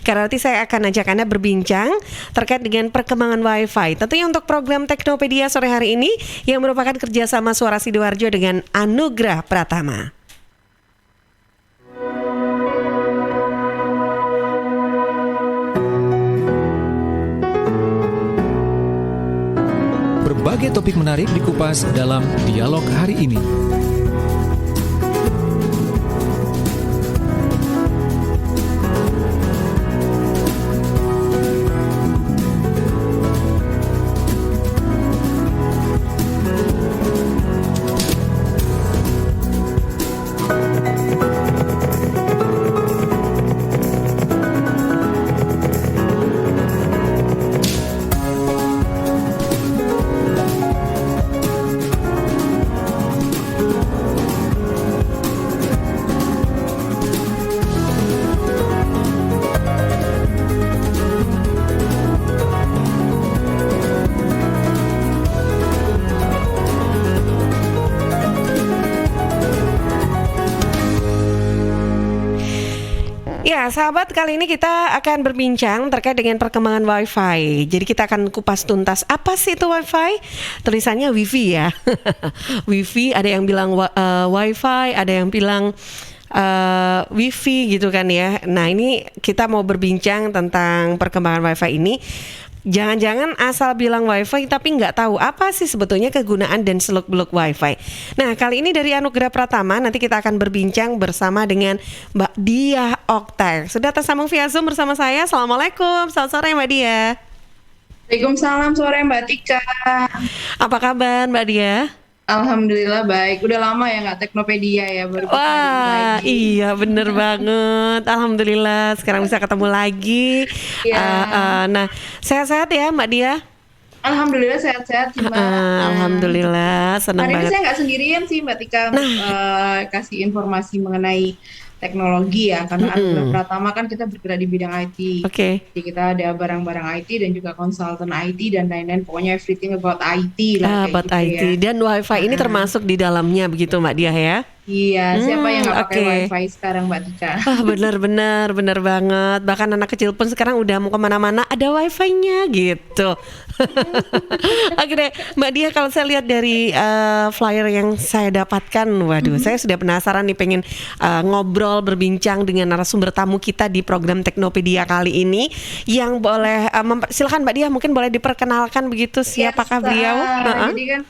Karena nanti saya akan ajak Anda berbincang terkait dengan perkembangan Wi-Fi. Tentunya untuk program Teknopedia sore hari ini yang merupakan kerjasama Suara Sidoarjo dengan Anugrah Pratama. Berbagai topik menarik dikupas dalam dialog hari ini. Ya, sahabat, kali ini kita akan berbincang terkait dengan perkembangan Wi-Fi. Jadi kita akan kupas tuntas apa sih itu Wi-Fi? Tulisannya Wi-Fi ya. Wi-Fi, ada yang bilang Wi-Fi, ada yang bilang Wi-Fi gitu kan ya. Nah, ini kita mau berbincang tentang perkembangan Wi-Fi ini. Jangan-jangan asal bilang Wi-Fi tapi nggak tahu apa sih sebetulnya kegunaan dan seluk-beluk Wi-Fi. Nah, kali ini dari Anugrah Pratama nanti kita akan berbincang bersama dengan Mbak Diah Oktar. Sudah tersambung via Zoom bersama saya. Assalamualaikum, selamat sore Mbak Diah. Waalaikumsalam, sore Mbak Tika. Apa kabar Mbak Diah? Alhamdulillah baik. Udah lama ya nggak Teknopedia ya, baru kita hari ini Wah, lagi. iya bener banget. Alhamdulillah sekarang bisa ketemu lagi. Iya. Nah, sehat-sehat ya Mbak Diah? Alhamdulillah sehat-sehat sih Mbak. Alhamdulillah, senang Hari ini banget. saya nggak sendirian sih Mbak Tika untuk kasih informasi mengenai teknologi ya, karena Anugrah Pratama kan kita bergerak di bidang IT. Oke. Jadi kita ada barang-barang IT dan juga konsultan IT dan lain-lain, pokoknya everything about IT lah kayak Buat gitu IT ya. dan Wi-Fi ini termasuk di dalamnya begitu Mbak Diah ya? Iya, siapa yang nggak pakai Oke. WiFi sekarang Mbak Tika? Benar banget. Bahkan anak kecil pun sekarang udah mau kemana-mana ada Wi-Fi-nya gitu. Oke deh, Mbak Diah, kalau saya lihat dari flyer yang saya dapatkan, waduh, saya sudah penasaran nih pengen ngobrol, berbincang dengan narasumber tamu kita di program Teknopedia kali ini. Yang boleh, silakan Mbak Diah, mungkin boleh diperkenalkan begitu siapakah beliau? Jadi kan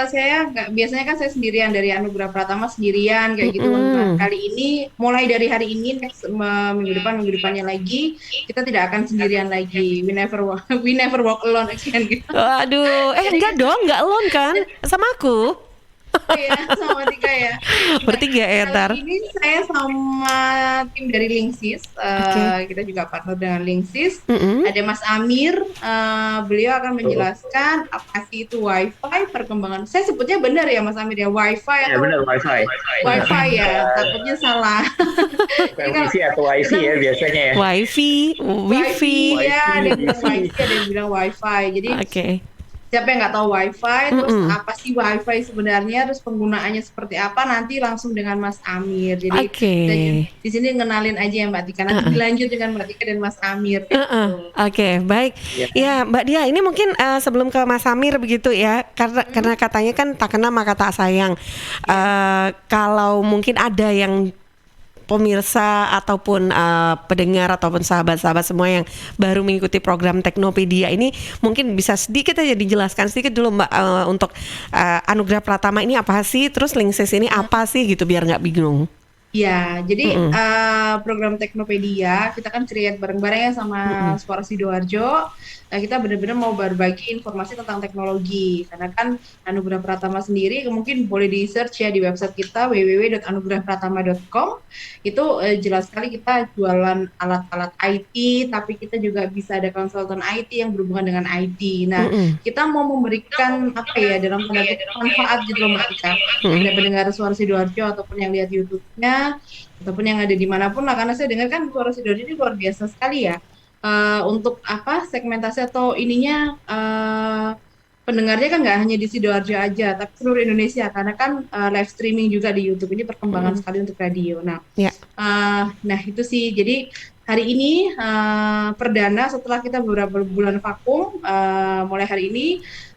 saya nggak, biasanya kan saya sendirian dari Anugrah Pratama sendirian kayak gitu. Nah, kali ini mulai dari hari ini next minggu depannya lagi kita tidak akan sendirian lagi. We never walk alone again gitu. Waduh, enggak dong, enggak alone kan? Sama aku. Iya, sama Tika ya. Bertiga ya, Tar. Kali ini saya sama tim dari Linksys. Kita juga partner dengan Linksys. Ada Mas Amir. Beliau akan menjelaskan apa sih itu Wi-Fi, perkembangan. Saya sebutnya benar ya Mas Amir ya, Wi-Fi Ya atau benar, Wi-Fi. Wi-Fi ya, takutnya salah. Bukan Wi-Fi atau Wi-Fi ya biasanya ya. Wi-Fi, Wi-Fi. Ya, ada yang bilang Wi-Fi, ada yang bilang Wi-Fi. Jadi Oke. siapa yang nggak tahu Wi-Fi, terus apa sih Wi-Fi sebenarnya, terus penggunaannya seperti apa, nanti langsung dengan Mas Amir. Jadi di sini ngenalin aja ya Mbak Tika, nanti dilanjut dengan Mbak Tika dan Mas Amir. Oke, baik. Ya, Mbak Diah, ini mungkin sebelum ke Mas Amir begitu ya, karena katanya kan tak kenal maka tak sayang. Kalau mungkin ada yang pemirsa ataupun pendengar ataupun sahabat-sahabat semua yang baru mengikuti program Teknopedia ini, mungkin bisa sedikit aja dijelaskan sedikit dulu Mbak, untuk Anugrah Pratama ini apa sih, terus Linksys ini apa sih gitu biar nggak bingung. Ya, jadi program Teknopedia kita kan create bareng-bareng ya sama Suara Sidoarjo. Kita benar-benar mau berbagi informasi tentang teknologi, karena kan Anugrah Pratama sendiri mungkin boleh di search ya di website kita www.anugrahpratama.com. Itu jelas sekali kita jualan alat-alat IT, tapi kita juga bisa ada konsultan IT yang berhubungan dengan IT. Nah, kita mau memberikan apa ya, dalam tanda kutip manfaat gitu loh Mbak Tika. Ada pendengar Suara Sidoarjo ataupun yang lihat YouTube-nya ataupun yang ada dimanapun lah, karena saya dengar kan Suara Sidoarjo ini luar biasa sekali ya. Untuk apa segmentasi atau ininya pendengarnya kan nggak hanya di Sidoarjo aja, tapi seluruh Indonesia karena kan live streaming juga di YouTube ini perkembangan sekali untuk radio. Nah, Ya. nah itu sih. Jadi hari ini perdana setelah kita beberapa bulan vakum, mulai hari ini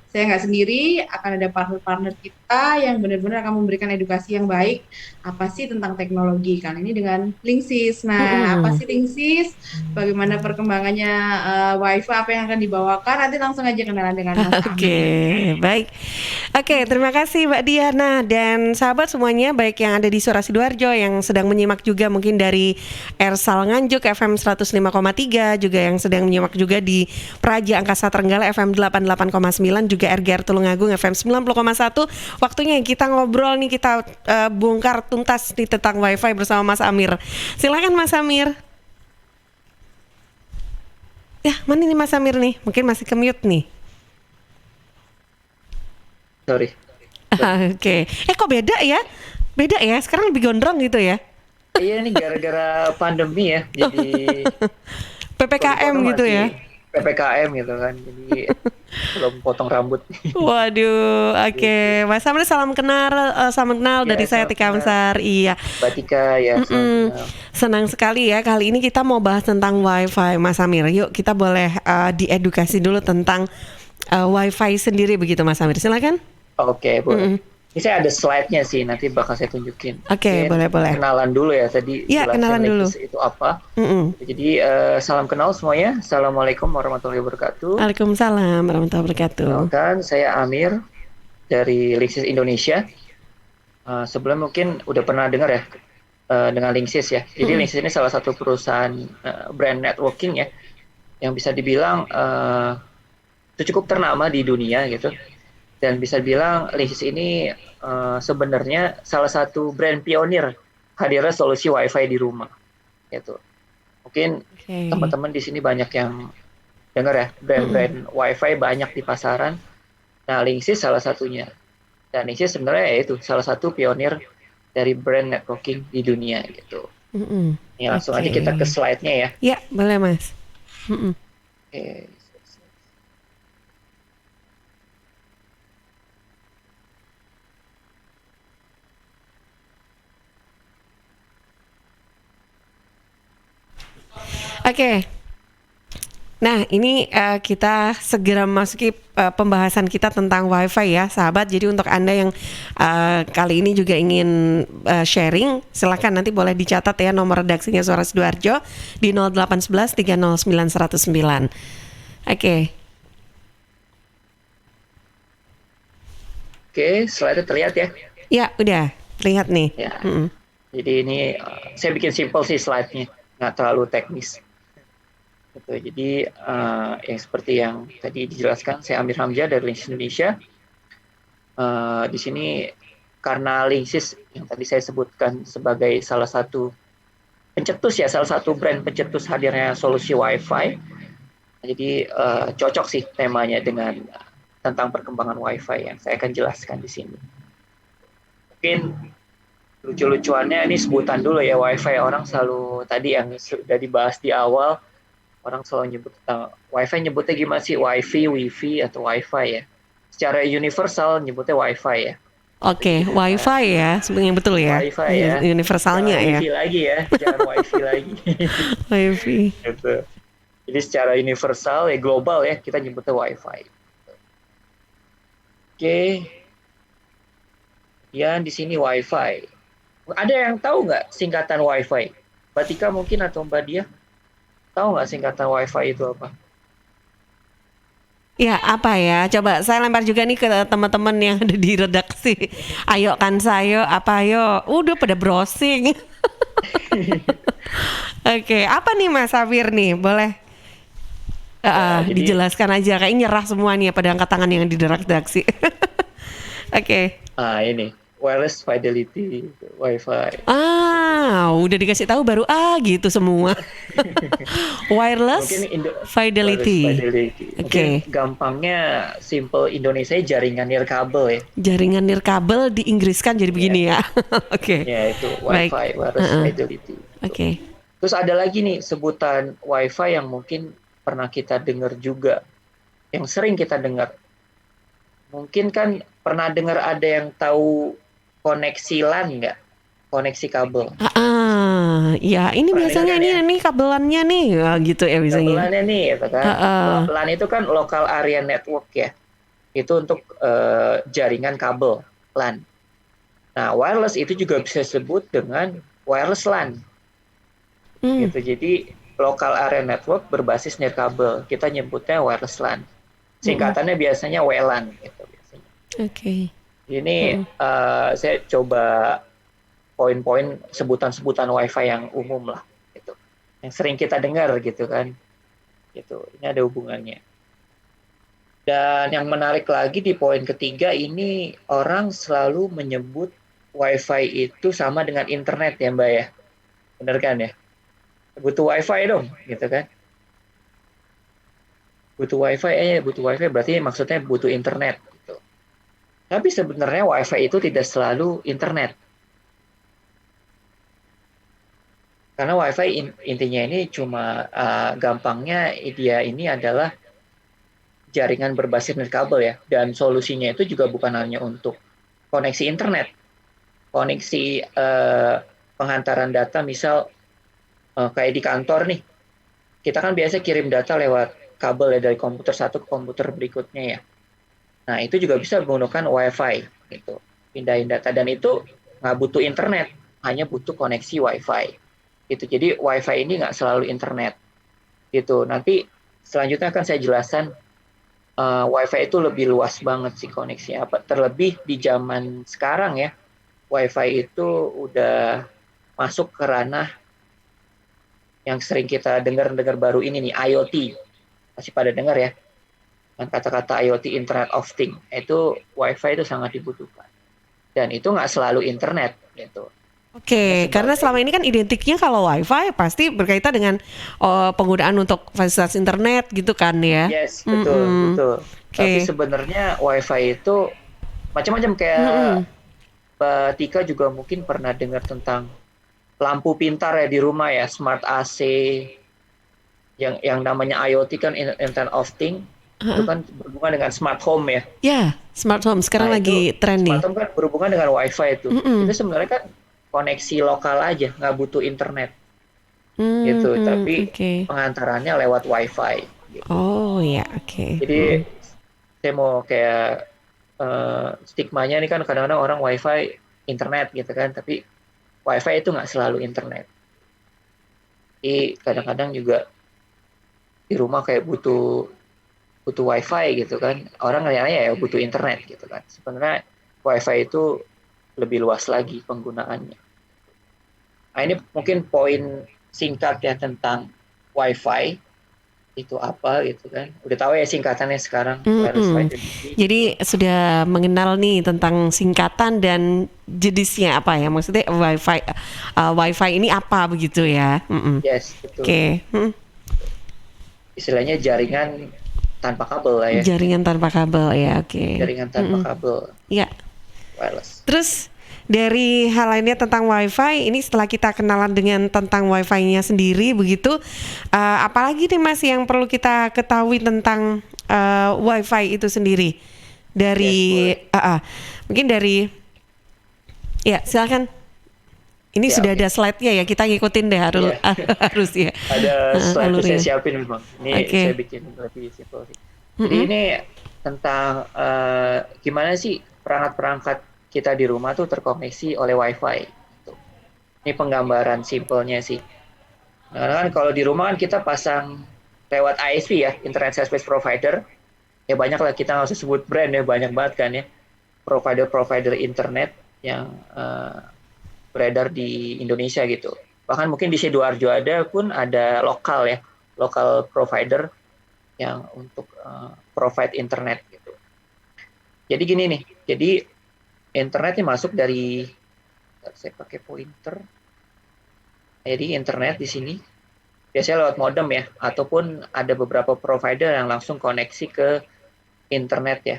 saya nggak sendiri, akan ada partner-partner kita yang benar-benar akan memberikan edukasi yang baik apa sih tentang teknologi. Kali ini dengan Linksys. Nah, apa sih Linksys? Bagaimana perkembangannya WiFi, apa yang akan dibawakan? Nanti langsung aja kenalan dengan Mas Oke, Amir. baik. Oke, terima kasih Mbak Diana dan sahabat semuanya, baik yang ada di Suara Sidoarjo yang sedang menyimak juga mungkin dari Ersal Nganjuk FM 105,3, juga yang sedang menyimak juga di Praja Angkasa Trenggalek FM 88,9, juga RGR Tulungagung FM 90,1. Waktunya kita ngobrol nih, kita bongkar tuntas nih tentang WiFi bersama Mas Amir. Silakan Mas Amir. Ya, mana nih Mas Amir nih? Mungkin masih ke-mute nih. Sorry. Oke. Kok beda ya? Beda ya? Sekarang lebih gondrong gitu ya? Iya nih gara-gara pandemi ya, jadi PPKM gitu ya? PPKM gitu kan, jadi belum potong rambut. Waduh, oke. Mas Amir salam kenal Ya, dari saya salam Tika kenal. Amsar. Iya. Mbak Tika ya, salam kenal. Senang sekali ya, kali ini kita mau bahas tentang WiFi Mas Amir. Yuk kita boleh diedukasi dulu tentang WiFi sendiri begitu Mas Amir. Silakan. Oke, boleh. Ini saya ada slide-nya sih, nanti bakal saya tunjukin. Oke, Mungkin boleh. Kenalan dulu ya tadi. Iya, jelasin kenalan dulu. Linksys itu apa. Mm-mm. Jadi salam kenal semuanya. Assalamualaikum warahmatullahi wabarakatuh. Waalaikumsalam warahmatullahi wabarakatuh. Kenalkan, saya Amir dari Linksys Indonesia. Sebelum mungkin udah pernah dengar ya dengan Linksys ya. Jadi Linksys ini salah satu perusahaan brand networking ya, yang bisa dibilang itu cukup ternama di dunia gitu. Dan bisa bilang Linksys ini sebenarnya salah satu brand pionir hadirnya solusi WiFi di rumah gitu. Mungkin Oke. teman-teman di sini banyak yang dengar ya, brand-brand WiFi banyak di pasaran. Nah, Linksys salah satunya. Dan Linksys sebenarnya ya itu salah satu pionir dari brand networking di dunia gitu. Mm-mm. Ini langsung aja Oke. kita ke slide-nya ya. Ya, boleh Mas. Mm-mm. Oke. Oke. Nah, ini kita segera masuki pembahasan kita tentang WiFi ya, sahabat. Jadi untuk Anda yang kali ini juga ingin sharing, silakan nanti boleh dicatat ya nomor redaksinya Suara Sidoarjo di 0811 309 109. Oke. Oke, slide-nya terlihat ya. Ya, udah lihat nih. Ya. Mm-mm. Jadi ini saya bikin simple sih slide-nya, nggak terlalu teknis. Gitu. Jadi yang seperti yang tadi dijelaskan, saya Amir Hamzah dari Linksys Indonesia. Di sini karena Linksys yang tadi saya sebutkan sebagai salah satu pencetus ya, salah satu brand pencetus hadirnya solusi WiFi. Jadi cocok sih temanya dengan tentang perkembangan WiFi yang saya akan jelaskan di sini. Mungkin lucu-lucuannya ini sebutan dulu ya, WiFi. Orang selalu tadi yang sudah dibahas di awal, orang selalu nyebut tentang WiFi, nyebutnya gimana sih? Wifi atau WiFi ya. Secara universal nyebutnya WiFi ya. Oke, WiFi ya, sebenarnya betul ya. WiFi ya. Universalnya Jangan ya. Wifi lagi ya, jangan WiFi lagi. WiFi. Gitu. Jadi secara universal ya, global ya, kita nyebutnya WiFi. Oke. Kemudian di sini WiFi. Ada yang tahu nggak singkatan WiFi? Mbak Tika mungkin atau Mbak Dia? Tahu nggak singkatan WiFi itu apa? Ya, apa ya? Coba saya lempar juga nih ke teman-teman yang ada di redaksi. Ayo kan saya, apa ayo? Udah pada browsing. Oke, apa nih Mas Safir nih? Boleh jadi- dijelaskan aja. Kayaknya nyerah semua nih pada angkat tangan yang di redaksi. Oke. Ini wireless fidelity WiFi. Udah dikasih tahu baru gitu semua. Wireless fidelity. Wireless fidelity. Oke. Mungkin gampangnya simple Indonesia jaringan nirkabel ya. Jaringan nirkabel di Inggris kan jadi begini ya. Oke. Ya itu Baik. WiFi, wireless fidelity. Oke. Terus ada lagi nih sebutan WiFi yang mungkin pernah kita dengar juga, yang sering kita dengar. Mungkin kan pernah dengar ada yang tahu koneksi LAN nggak? Koneksi kabel. Ya ini Pernah dengar biasanya kan ya? ini kabelannya nih, gitu ya biasanya. Kabelannya nih, gitu kan. Ah, LAN itu kan local area network ya. Itu untuk jaringan kabel LAN. Nah, wireless itu juga bisa disebut dengan wireless LAN. hmm, Gitu. Jadi local area network berbasis nirkabel. Kita nyebutnya wireless LAN. mm-mm. Singkatannya biasanya WLAN gitu biasanya. Oke. Ini Mm-mm. saya coba poin-poin sebutan-sebutan WiFi yang umum lah gitu. Yang sering kita dengar gitu kan. Gitu. Ini ada hubungannya. Dan yang menarik lagi di poin ketiga ini orang selalu menyebut WiFi itu sama dengan internet ya Mbak ya. Benar kan ya? Butuh WiFi dong gitu kan. Butuh WiFi berarti maksudnya butuh internet gitu. Tapi sebenarnya WiFi itu tidak selalu internet. Karena WiFi intinya ini cuma gampangnya dia ini adalah jaringan berbasis nirkabel ya. Dan solusinya itu juga bukan hanya untuk koneksi internet, koneksi penghantaran data misal kayak di kantor nih. Kita kan biasa kirim data lewat kabel ya dari komputer satu ke komputer berikutnya ya. Nah, itu juga bisa menggunakan WiFi gitu. Pindahin data dan itu nggak butuh internet, hanya butuh koneksi WiFi. Gitu. Jadi WiFi ini nggak selalu internet. Gitu. Nanti selanjutnya akan saya jelaskan WiFi itu lebih luas banget sih koneksinya. Terlebih di zaman sekarang ya, WiFi itu udah masuk ke ranah yang sering kita dengar baru ini nih, IoT. Masih pada dengar ya? Kata-kata IoT, Internet of Things, itu WiFi itu sangat dibutuhkan. Dan itu nggak selalu internet gitu. Hanya Oke, karena selama sebagai ini kan identiknya kalau WiFi pasti berkaitan dengan penggunaan untuk fasilitas internet gitu kan ya. yes, betul, Mm-mm. betul. Tapi Oke. sebenarnya WiFi itu macam-macam kayak Mm-mm. Mbak Tika juga mungkin pernah dengar tentang lampu pintar ya di rumah ya, smart AC, yang namanya IoT kan Internet of Things, itu kan berhubungan dengan smart home ya. Ya, smart home sekarang Nah itu lagi tren nih. smart home kan berhubungan dengan WiFi itu. Itu Mm-mm. sebenarnya kan koneksi lokal aja, nggak butuh internet gitu. Mm-mm. Tapi Oke. pengantarannya lewat WiFi gitu. Oh ya, oke. Jadi Mm-mm. saya mau kayak stigmanya ini kan kadang-kadang orang WiFi internet gitu kan, tapi WiFi itu nggak selalu internet. Jadi kadang-kadang juga di rumah kayak butuh butuh WiFi gitu kan, orang ngeliatnya ya butuh internet gitu kan. Sebenarnya WiFi itu lebih luas lagi penggunaannya. Nah ini mungkin poin singkat ya tentang WiFi itu apa gitu kan. Udah tahu ya singkatannya sekarang wireless Mm-mm. wide area Jadi gitu. sudah mengenal nih tentang singkatan dan jenisnya apa ya? Maksudnya WiFi ini apa begitu ya? Mm-mm. Yes, betul. Oke. Mm. Istilahnya jaringan tanpa kabel lah ya. Jaringan tanpa kabel ya, oke. Jaringan tanpa Mm-mm. kabel Ya. wireless. Terus dari hal lainnya tentang WiFi, ini setelah kita kenalan dengan tentang WiFi-nya sendiri begitu, apalagi nih Mas yang perlu kita ketahui tentang WiFi itu sendiri Yes, dari boleh. mungkin dari ya silakan. Ini Ya, sudah oke. ada slide-nya ya, kita ngikutin deh harus Iya, harus ya. ada slide saya Alurnya. siapin memang. Ini saya Oke. bikin lebih simpel sih. Jadi Mm-mm. ini tentang gimana sih perangkat-perangkat kita di rumah tuh terkoneksi oleh WiFi. Gitu. Ini penggambaran simpelnya sih. Nah, kan kalau di rumah kan kita pasang lewat ISP ya, Internet Service Provider. Ya banyak lah, kita nggak usah sebut brand ya, banyak banget kan ya. Provider-provider internet yang beredar di Indonesia gitu. Bahkan mungkin di Sidoarjo ada pun ada lokal ya, lokal provider yang untuk provide internet gitu. Jadi gini nih, jadi internet ini masuk dari, saya pakai pointer, jadi internet di sini biasanya lewat modem ya, ataupun ada beberapa provider yang langsung koneksi ke internet ya.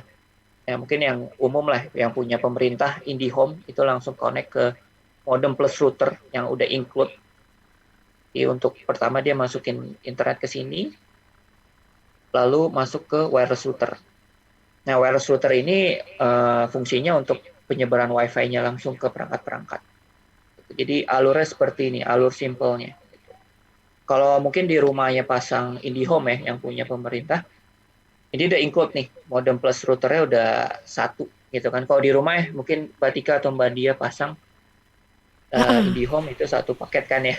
Ya mungkin yang umum lah, yang punya pemerintah IndiHome itu langsung connect ke modem plus router yang udah include. Jadi untuk pertama dia masukin internet ke sini, lalu masuk ke wireless router. Nah, wireless router ini fungsinya untuk penyebaran Wi-Fi-nya langsung ke perangkat-perangkat. Jadi alurnya seperti ini, alur simpelnya. Kalau mungkin di rumahnya pasang IndiHome ya, yang punya pemerintah, ini udah include nih, modem plus routernya udah satu gitu kan. Kalau di rumah ya, mungkin Mbak Tika atau Mbak Dia pasang Heeh. IndiHome itu satu paket kan ya,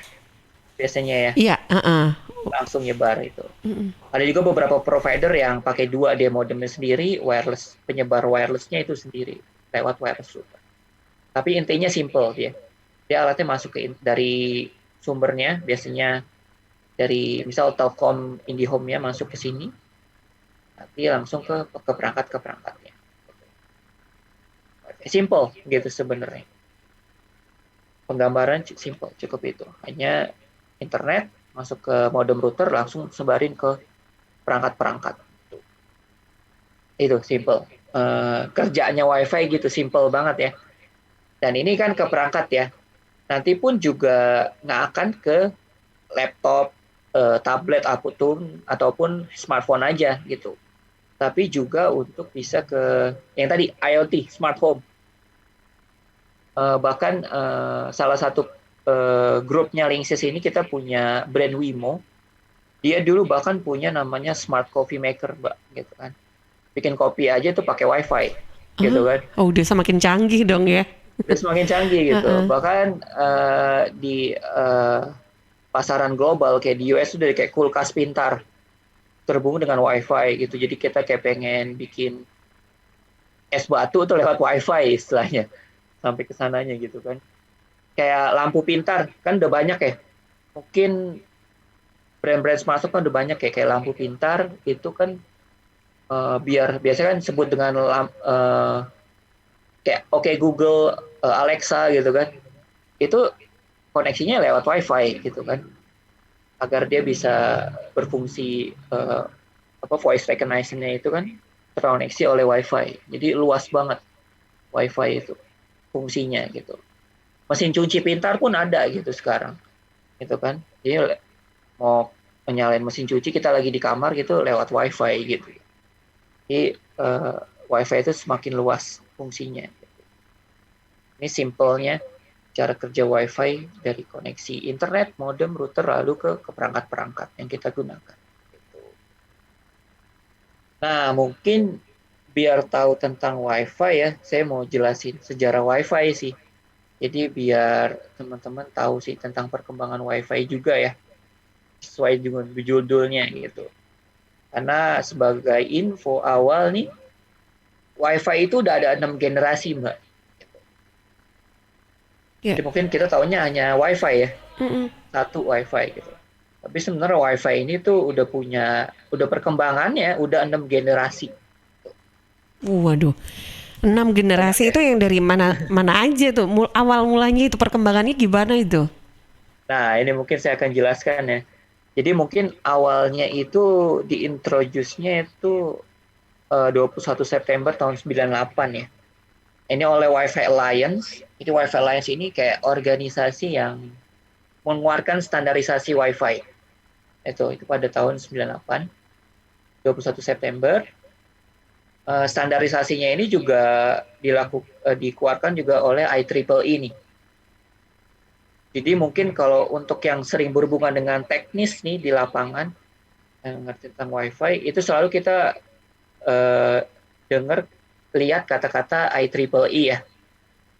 biasanya ya, Iya, heeh. langsung nyebar itu. Mm-mm. Ada juga beberapa provider yang pakai dua, dia modemnya sendiri, wireless, penyebar wirelessnya itu sendiri, lewat wireless router. Tapi intinya simple dia. Dia alatnya masuk dari sumbernya, biasanya dari misal Telkom IndiHome-nya masuk ke sini, nanti langsung ke perangkat-perangkatnya. Simple gitu sebenarnya. Penggambaran simple, cukup itu. Hanya internet, masuk ke modem router, langsung sebarin ke perangkat-perangkat. Itu simple. Kerjaannya WiFi gitu, simple banget ya. Dan ini kan ke perangkat ya. Nanti pun juga nggak akan ke laptop, tablet, ataupun smartphone aja gitu. Tapi juga untuk bisa ke yang tadi IoT, smart home. Bahkan salah satu grupnya Linksys ini kita punya brand Wimo. Dia dulu bahkan punya namanya smart coffee maker, Mbak, gitu kan. Bikin kopi aja tuh pakai WiFi, gitu kan. Oh, udah semakin canggih dong ya. Udah semakin canggih gitu. Heeh. Bahkan di pasaran global kayak di US udah kayak kulkas pintar terhubung dengan WiFi gitu. Jadi kita kayak pengen bikin es batu tuh lewat WiFi istilahnya sampai ke sananya gitu kan. Kayak lampu pintar kan udah banyak ya. Mungkin brand-brand smartphone kan udah banyak ya, kayak lampu pintar itu kan biar biasanya kan sebut dengan kayak oke Google, Alexa gitu kan. Itu koneksinya lewat WiFi gitu kan. Agar dia bisa berfungsi voice recognition-nya itu kan terkoneksi oleh WiFi. Jadi luas banget WiFi itu fungsinya gitu. Mesin cuci pintar pun ada gitu sekarang, gitu kan. Jadi mau menyalain mesin cuci kita lagi di kamar gitu lewat WiFi gitu. Jadi WiFi itu semakin luas fungsinya. Ini simpelnya cara kerja WiFi dari koneksi internet, modem, router, lalu ke perangkat-perangkat yang kita gunakan. Nah, mungkin biar tahu tentang WiFi ya, saya mau jelasin sejarah WiFi sih. Jadi biar teman-teman tahu sih tentang perkembangan WiFi juga ya, sesuai dengan judulnya gitu. Karena sebagai info awal nih, WiFi itu udah ada 6 generasi, Mbak. Ya. Jadi mungkin kita tahunya hanya WiFi ya, Mm-mm. satu WiFi gitu. Tapi sebenarnya WiFi ini tuh udah perkembangannya, udah 6 generasi. Waduh. 6 Banyak generasi ya. itu yang dari mana mana aja tuh? Awal mulanya itu perkembangannya gimana itu? Nah, ini mungkin saya akan jelaskan ya. Jadi mungkin awalnya itu diintroduce-nya itu 21 September tahun 98 ya. Ini oleh Wi-Fi Alliance. Jadi Wi-Fi Alliance ini kayak organisasi yang mengeluarkan standarisasi Wi-Fi. Itu pada tahun 98, 21 September. Standarisasinya ini juga dikeluarkan juga oleh IEEE nih. Jadi mungkin kalau untuk yang sering berhubungan dengan teknis nih di lapangan, yang ngerti tentang WiFi, itu selalu kita dengar, lihat kata-kata IEEE ya,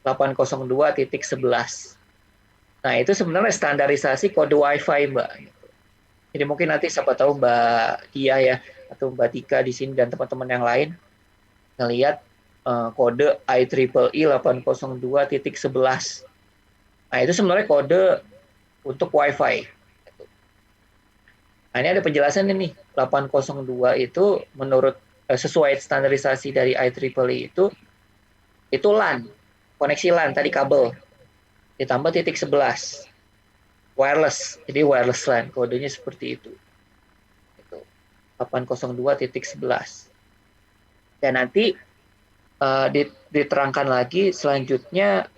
802.11. Nah, itu sebenarnya standarisasi kode WiFi, Mbak. Jadi mungkin nanti siapa tahu Mbak Tia ya, atau Mbak Tika di sini dan teman-teman yang lain ngelihat kode IEEE 802.11. Nah, itu sebenarnya kode untuk WiFi. Nah, ini ada penjelasan nih, 802 itu menurut sesuai standarisasi dari IEEE itu LAN, koneksi LAN tadi kabel, ditambah titik 11, wireless, jadi wireless LAN, kodenya seperti itu. 802.11. Dan nanti diterangkan lagi selanjutnya.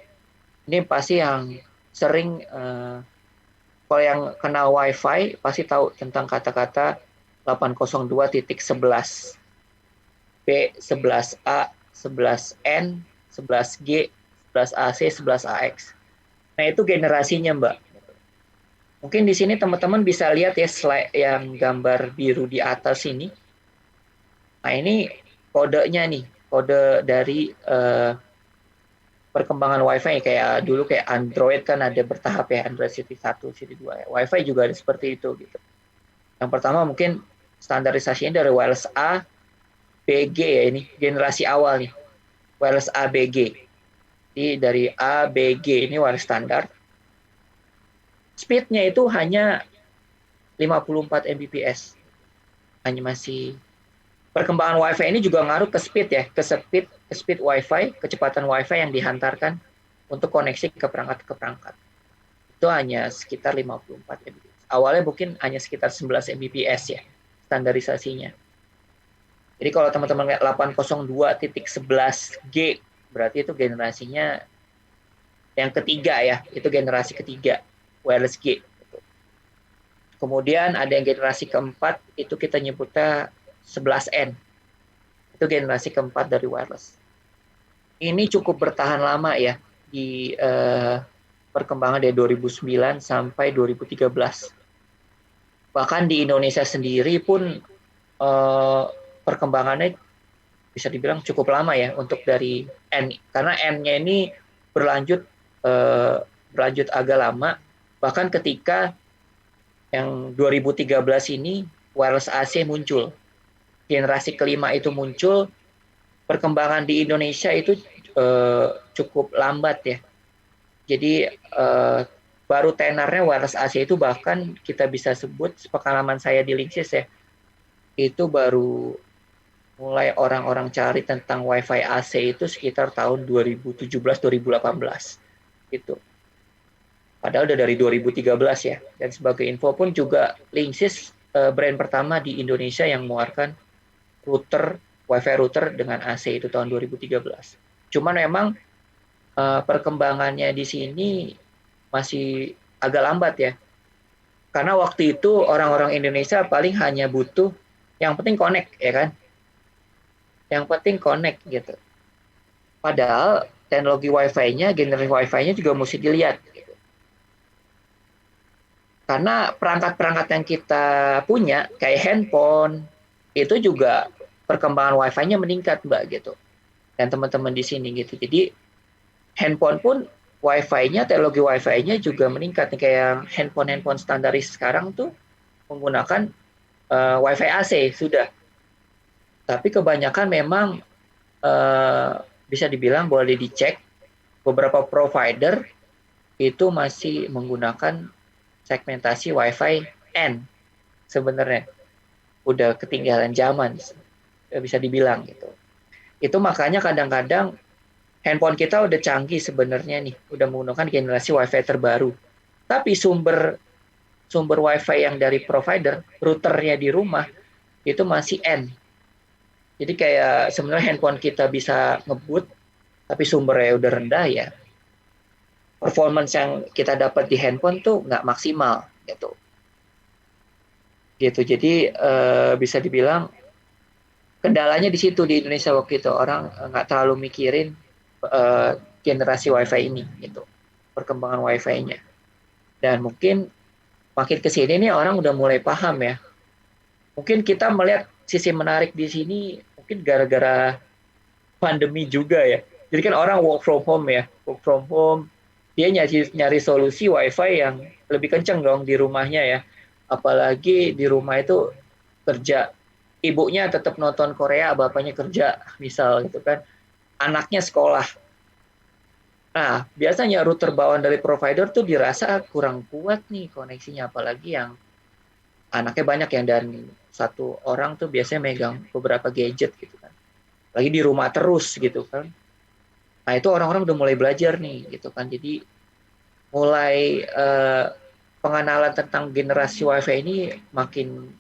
Ini pasti yang sering, kalau yang kenal WiFi pasti tahu tentang kata-kata 802.11. B 11A, 11N, 11G, 11AC, 11AX. Nah, itu generasinya, Mbak. Mungkin di sini teman-teman bisa lihat ya slide yang gambar biru di atas ini. Nah, ini kodenya nih, kode dari perkembangan WiFi kayak dulu kayak Android kan ada bertahap ya, Android City 1, City 2 ya. WiFi juga ada seperti itu gitu. Yang pertama mungkin standarisasinya dari wireless A, BG ya, ini generasi awal nih. Wireless A, BG. Jadi dari A, BG ini wireless standar. Speed-nya itu hanya 54 Mbps. Hanya masih perkembangan WiFi ini juga ngaruh ke speed ya, ke speed WiFi, kecepatan WiFi yang dihantarkan untuk koneksi ke perangkat. Itu hanya sekitar 54 Mbps. Awalnya mungkin hanya sekitar 11 Mbps ya standarisasinya. Jadi kalau teman-teman lihat 802.11G berarti itu generasinya yang ketiga ya, itu generasi ketiga wireless G. Kemudian ada yang generasi keempat itu kita nyebutnya 11N. Itu generasi keempat dari wireless. Ini cukup bertahan lama ya di perkembangan dari 2009 sampai 2013. Bahkan di Indonesia sendiri pun perkembangannya bisa dibilang cukup lama ya untuk dari N, karena N-nya ini berlanjut agak lama. Bahkan ketika yang 2013 ini wireless AC muncul, generasi kelima itu muncul, perkembangan di Indonesia itu cukup lambat ya. Jadi baru tenarnya wireless AC itu bahkan kita bisa sebut pengalaman saya di Linksys ya, itu baru mulai orang-orang cari tentang WiFi AC itu sekitar tahun 2017-2018 gitu. Padahal udah dari 2013 ya. Dan sebagai info pun juga Linksys brand pertama di Indonesia yang mengeluarkan router, WiFi router dengan AC itu tahun 2013. Cuman memang perkembangannya di sini masih agak lambat ya. Karena waktu itu orang-orang Indonesia paling hanya butuh yang penting connect ya kan. Yang penting connect gitu. Padahal teknologi Wi-Fi-nya, generasi Wi-Fi-nya juga mesti dilihat. Gitu. Karena perangkat-perangkat yang kita punya, kayak handphone, itu juga perkembangan Wi-Fi-nya meningkat, Mbak, gitu. Dan teman-teman di sini gitu. Jadi handphone pun Wi-Fi-nya, teknologi Wi-Fi-nya juga meningkat. Kayak handphone standaris sekarang tuh menggunakan Wi-Fi AC sudah. Tapi kebanyakan memang bisa dibilang boleh dicek beberapa provider itu masih menggunakan segmentasi Wi-Fi N sebenarnya. Udah ketinggalan zaman bisa dibilang gitu. Itu makanya kadang-kadang handphone kita udah canggih sebenarnya nih, udah menggunakan generasi Wi-Fi terbaru. Tapi sumber Wi-Fi yang dari provider, routernya di rumah itu masih N. Jadi kayak sebenarnya handphone kita bisa ngebut, tapi sumbernya udah rendah ya. Performance yang kita dapat di handphone tuh nggak maksimal gitu. Jadi bisa dibilang kendalanya di situ di Indonesia waktu itu orang nggak terlalu mikirin generasi Wi-Fi ini gitu, perkembangan Wi-Fi-nya. Dan mungkin makin kesini nih orang udah mulai paham ya. Mungkin kita melihat sisi menarik di sini mungkin gara-gara pandemi juga ya. Jadi kan orang work from home ya, work from home. Dia nyari solusi WiFi yang lebih kenceng dong di rumahnya ya. Apalagi di rumah itu kerja, ibunya tetap nonton Korea, bapaknya kerja, misal gitu kan. Anaknya sekolah. Nah, biasanya router bawaan dari provider tuh dirasa kurang kuat nih koneksinya, apalagi yang anaknya banyak yang dan satu orang tuh biasanya megang beberapa gadget gitu kan. Lagi di rumah terus gitu kan. Nah, itu orang-orang udah mulai belajar nih gitu kan. Jadi mulai pengenalan tentang generasi WiFi ini makin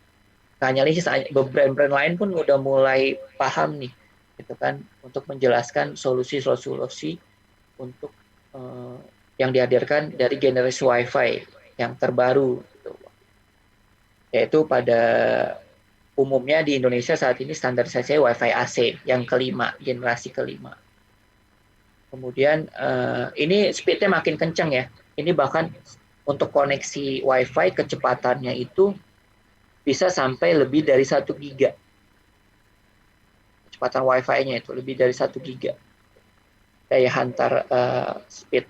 hanya brand-brand lain pun udah mulai paham nih gitu kan untuk menjelaskan solusi-solusi untuk yang dihadirkan dari generasi WiFi yang terbaru gitu. Yaitu pada umumnya di Indonesia saat ini standarisasi Wi-Fi AC yang kelima, generasi kelima. Kemudian ini speednya makin kencang ya. Ini bahkan untuk koneksi Wi-Fi kecepatannya itu bisa sampai lebih dari 1 giga. Kecepatan Wi-Fi-nya itu lebih dari 1 giga. Daya hantar speed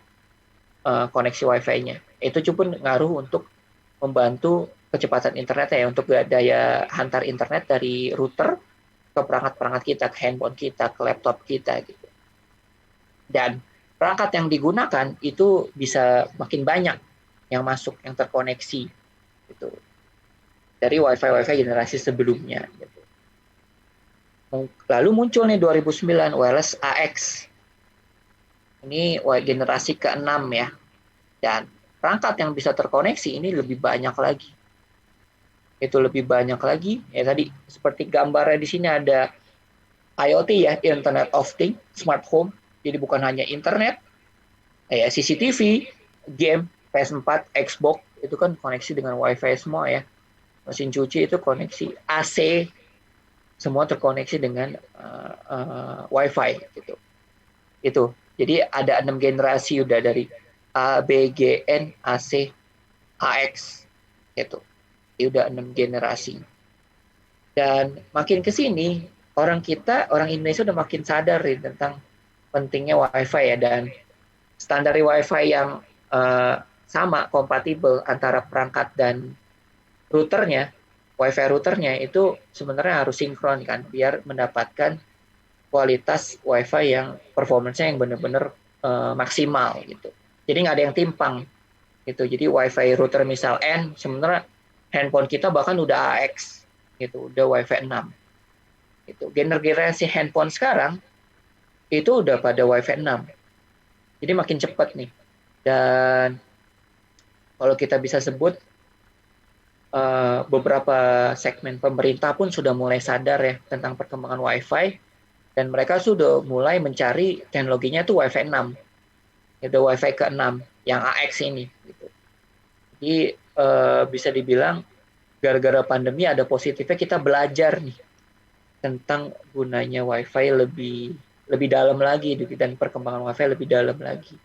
koneksi Wi-Fi-nya. Itu cukup ngaruh untuk membantu kecepatan internetnya ya, untuk daya hantar internet dari router ke perangkat-perangkat kita, ke handphone kita, ke laptop kita gitu. Dan perangkat yang digunakan itu bisa makin banyak yang masuk, yang terkoneksi gitu. Dari Wi-Fi generasi sebelumnya gitu. Lalu muncul nih 2009 wireless AX. Ini generasi ke-6 ya. Dan perangkat yang bisa terkoneksi ini lebih banyak lagi. Itu lebih banyak lagi. Ya tadi seperti gambarnya di sini ada IoT ya, Internet of Things, smart home. Jadi bukan hanya internet, ya CCTV, game, PS4, Xbox itu kan koneksi dengan Wi-Fi semua ya. Mesin cuci itu koneksi, AC semua terkoneksi dengan Wi-Fi gitu. Itu. Jadi ada 6 generasi udah dari A, B, G, N, AC, AX gitu. Ini udah 6 generasi. Dan makin ke sini orang Indonesia udah makin sadar nih tentang pentingnya Wi-Fi ya, dan standar Wi-Fi yang sama, kompatibel antara perangkat dan routernya, Wi-Fi routernya itu sebenarnya harus sinkron kan, biar mendapatkan kualitas Wi-Fi yang performance-nya yang benar-benar maksimal gitu. Jadi nggak ada yang timpang gitu. Jadi Wi-Fi router misal N, sebenarnya handphone kita bahkan udah AX gitu, udah Wi-Fi 6 gitu. Generasi handphone sekarang itu udah pada Wi-Fi 6. Jadi makin cepat nih. Dan kalau kita bisa sebut beberapa segmen pemerintah pun sudah mulai sadar ya tentang perkembangan Wi-Fi, dan mereka sudah mulai mencari teknologinya itu Wi-Fi 6. Itu Wi-Fi ke-6 yang AX ini gitu. Jadi bisa dibilang gara-gara pandemi ada positifnya, kita belajar nih tentang gunanya Wi-Fi lebih dalam lagi dan perkembangan Wi-Fi lebih dalam lagi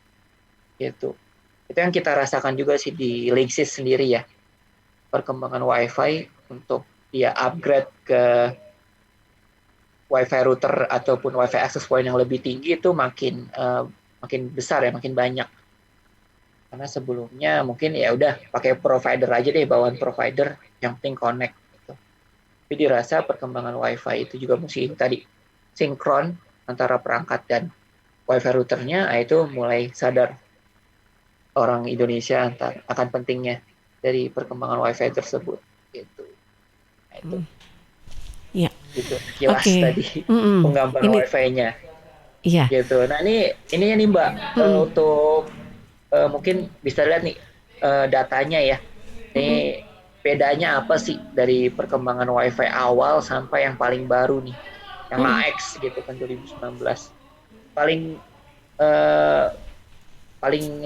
gitu. Itu yang kita rasakan juga sih di Linksys sendiri ya, perkembangan Wi-Fi untuk dia upgrade ke Wi-Fi router ataupun Wi-Fi access point yang lebih tinggi itu makin besar ya, makin banyak. Karena sebelumnya mungkin ya udah pakai provider aja deh, bawaan provider, yang penting connect gitu. Tapi dirasa perkembangan Wi-Fi itu juga mesti tadi sinkron antara perangkat dan Wi-Fi routernya, itu mulai sadar orang Indonesia akan pentingnya dari perkembangan Wi-Fi tersebut gitu. Nah, itu. Ya. Gitu. Kilas tadi penggambaran Wi-Fi-nya. Iya. Gitu. Nah, ini nih Mbak, untuk mungkin bisa lihat nih datanya ya. Ini bedanya apa sih dari perkembangan Wi-Fi awal sampai yang paling baru nih, yang AX gitu kan 2019. Paling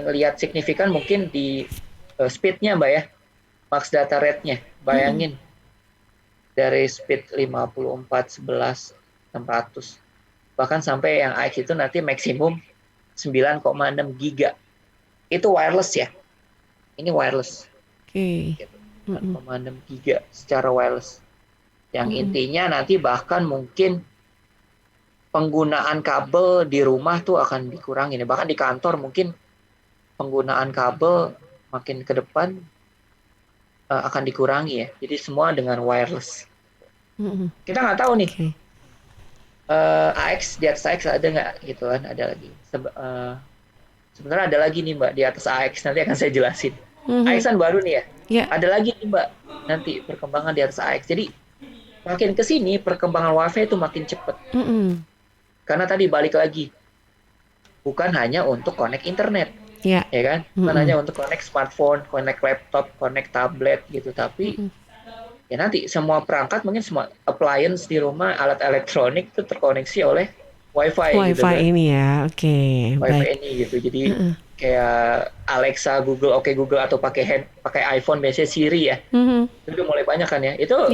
lihat signifikan mungkin di speed-nya Mbak ya, max data rate-nya. Bayangin dari speed 54, 11, 600 bahkan sampai yang AX itu nanti maksimum 9,6 giga. Itu wireless ya. Ini wireless. Oke. 9,6 giga secara wireless. Yang intinya nanti bahkan mungkin penggunaan kabel di rumah tuh akan dikurangi. Bahkan di kantor mungkin penggunaan kabel makin ke depan akan dikurangi ya. Jadi semua dengan wireless. Kita nggak tahu nih. AX, di atas AX ada nggak gitu kan? Ada lagi. Sebenarnya ada lagi nih Mbak di atas AX, nanti akan saya jelasin. AX kan baru nih ya. Yeah. Ada lagi nih Mbak nanti perkembangan di atas AX. Jadi makin ke sini perkembangan Wi-Fi itu makin cepat. Karena tadi balik lagi, bukan hanya untuk connect internet, ya kan? Bukan hanya untuk connect smartphone, connect laptop, connect tablet gitu, tapi ya nanti semua perangkat, mungkin semua appliance di rumah, alat elektronik itu terkoneksi oleh Wi-Fi gitu kan. Ini ya, oke. Wi-Fi Baik. ini gitu. Jadi kayak Alexa, Google, Google, atau pakai iPhone biasanya Siri ya. Itu udah mulai banyak kan ya. Itu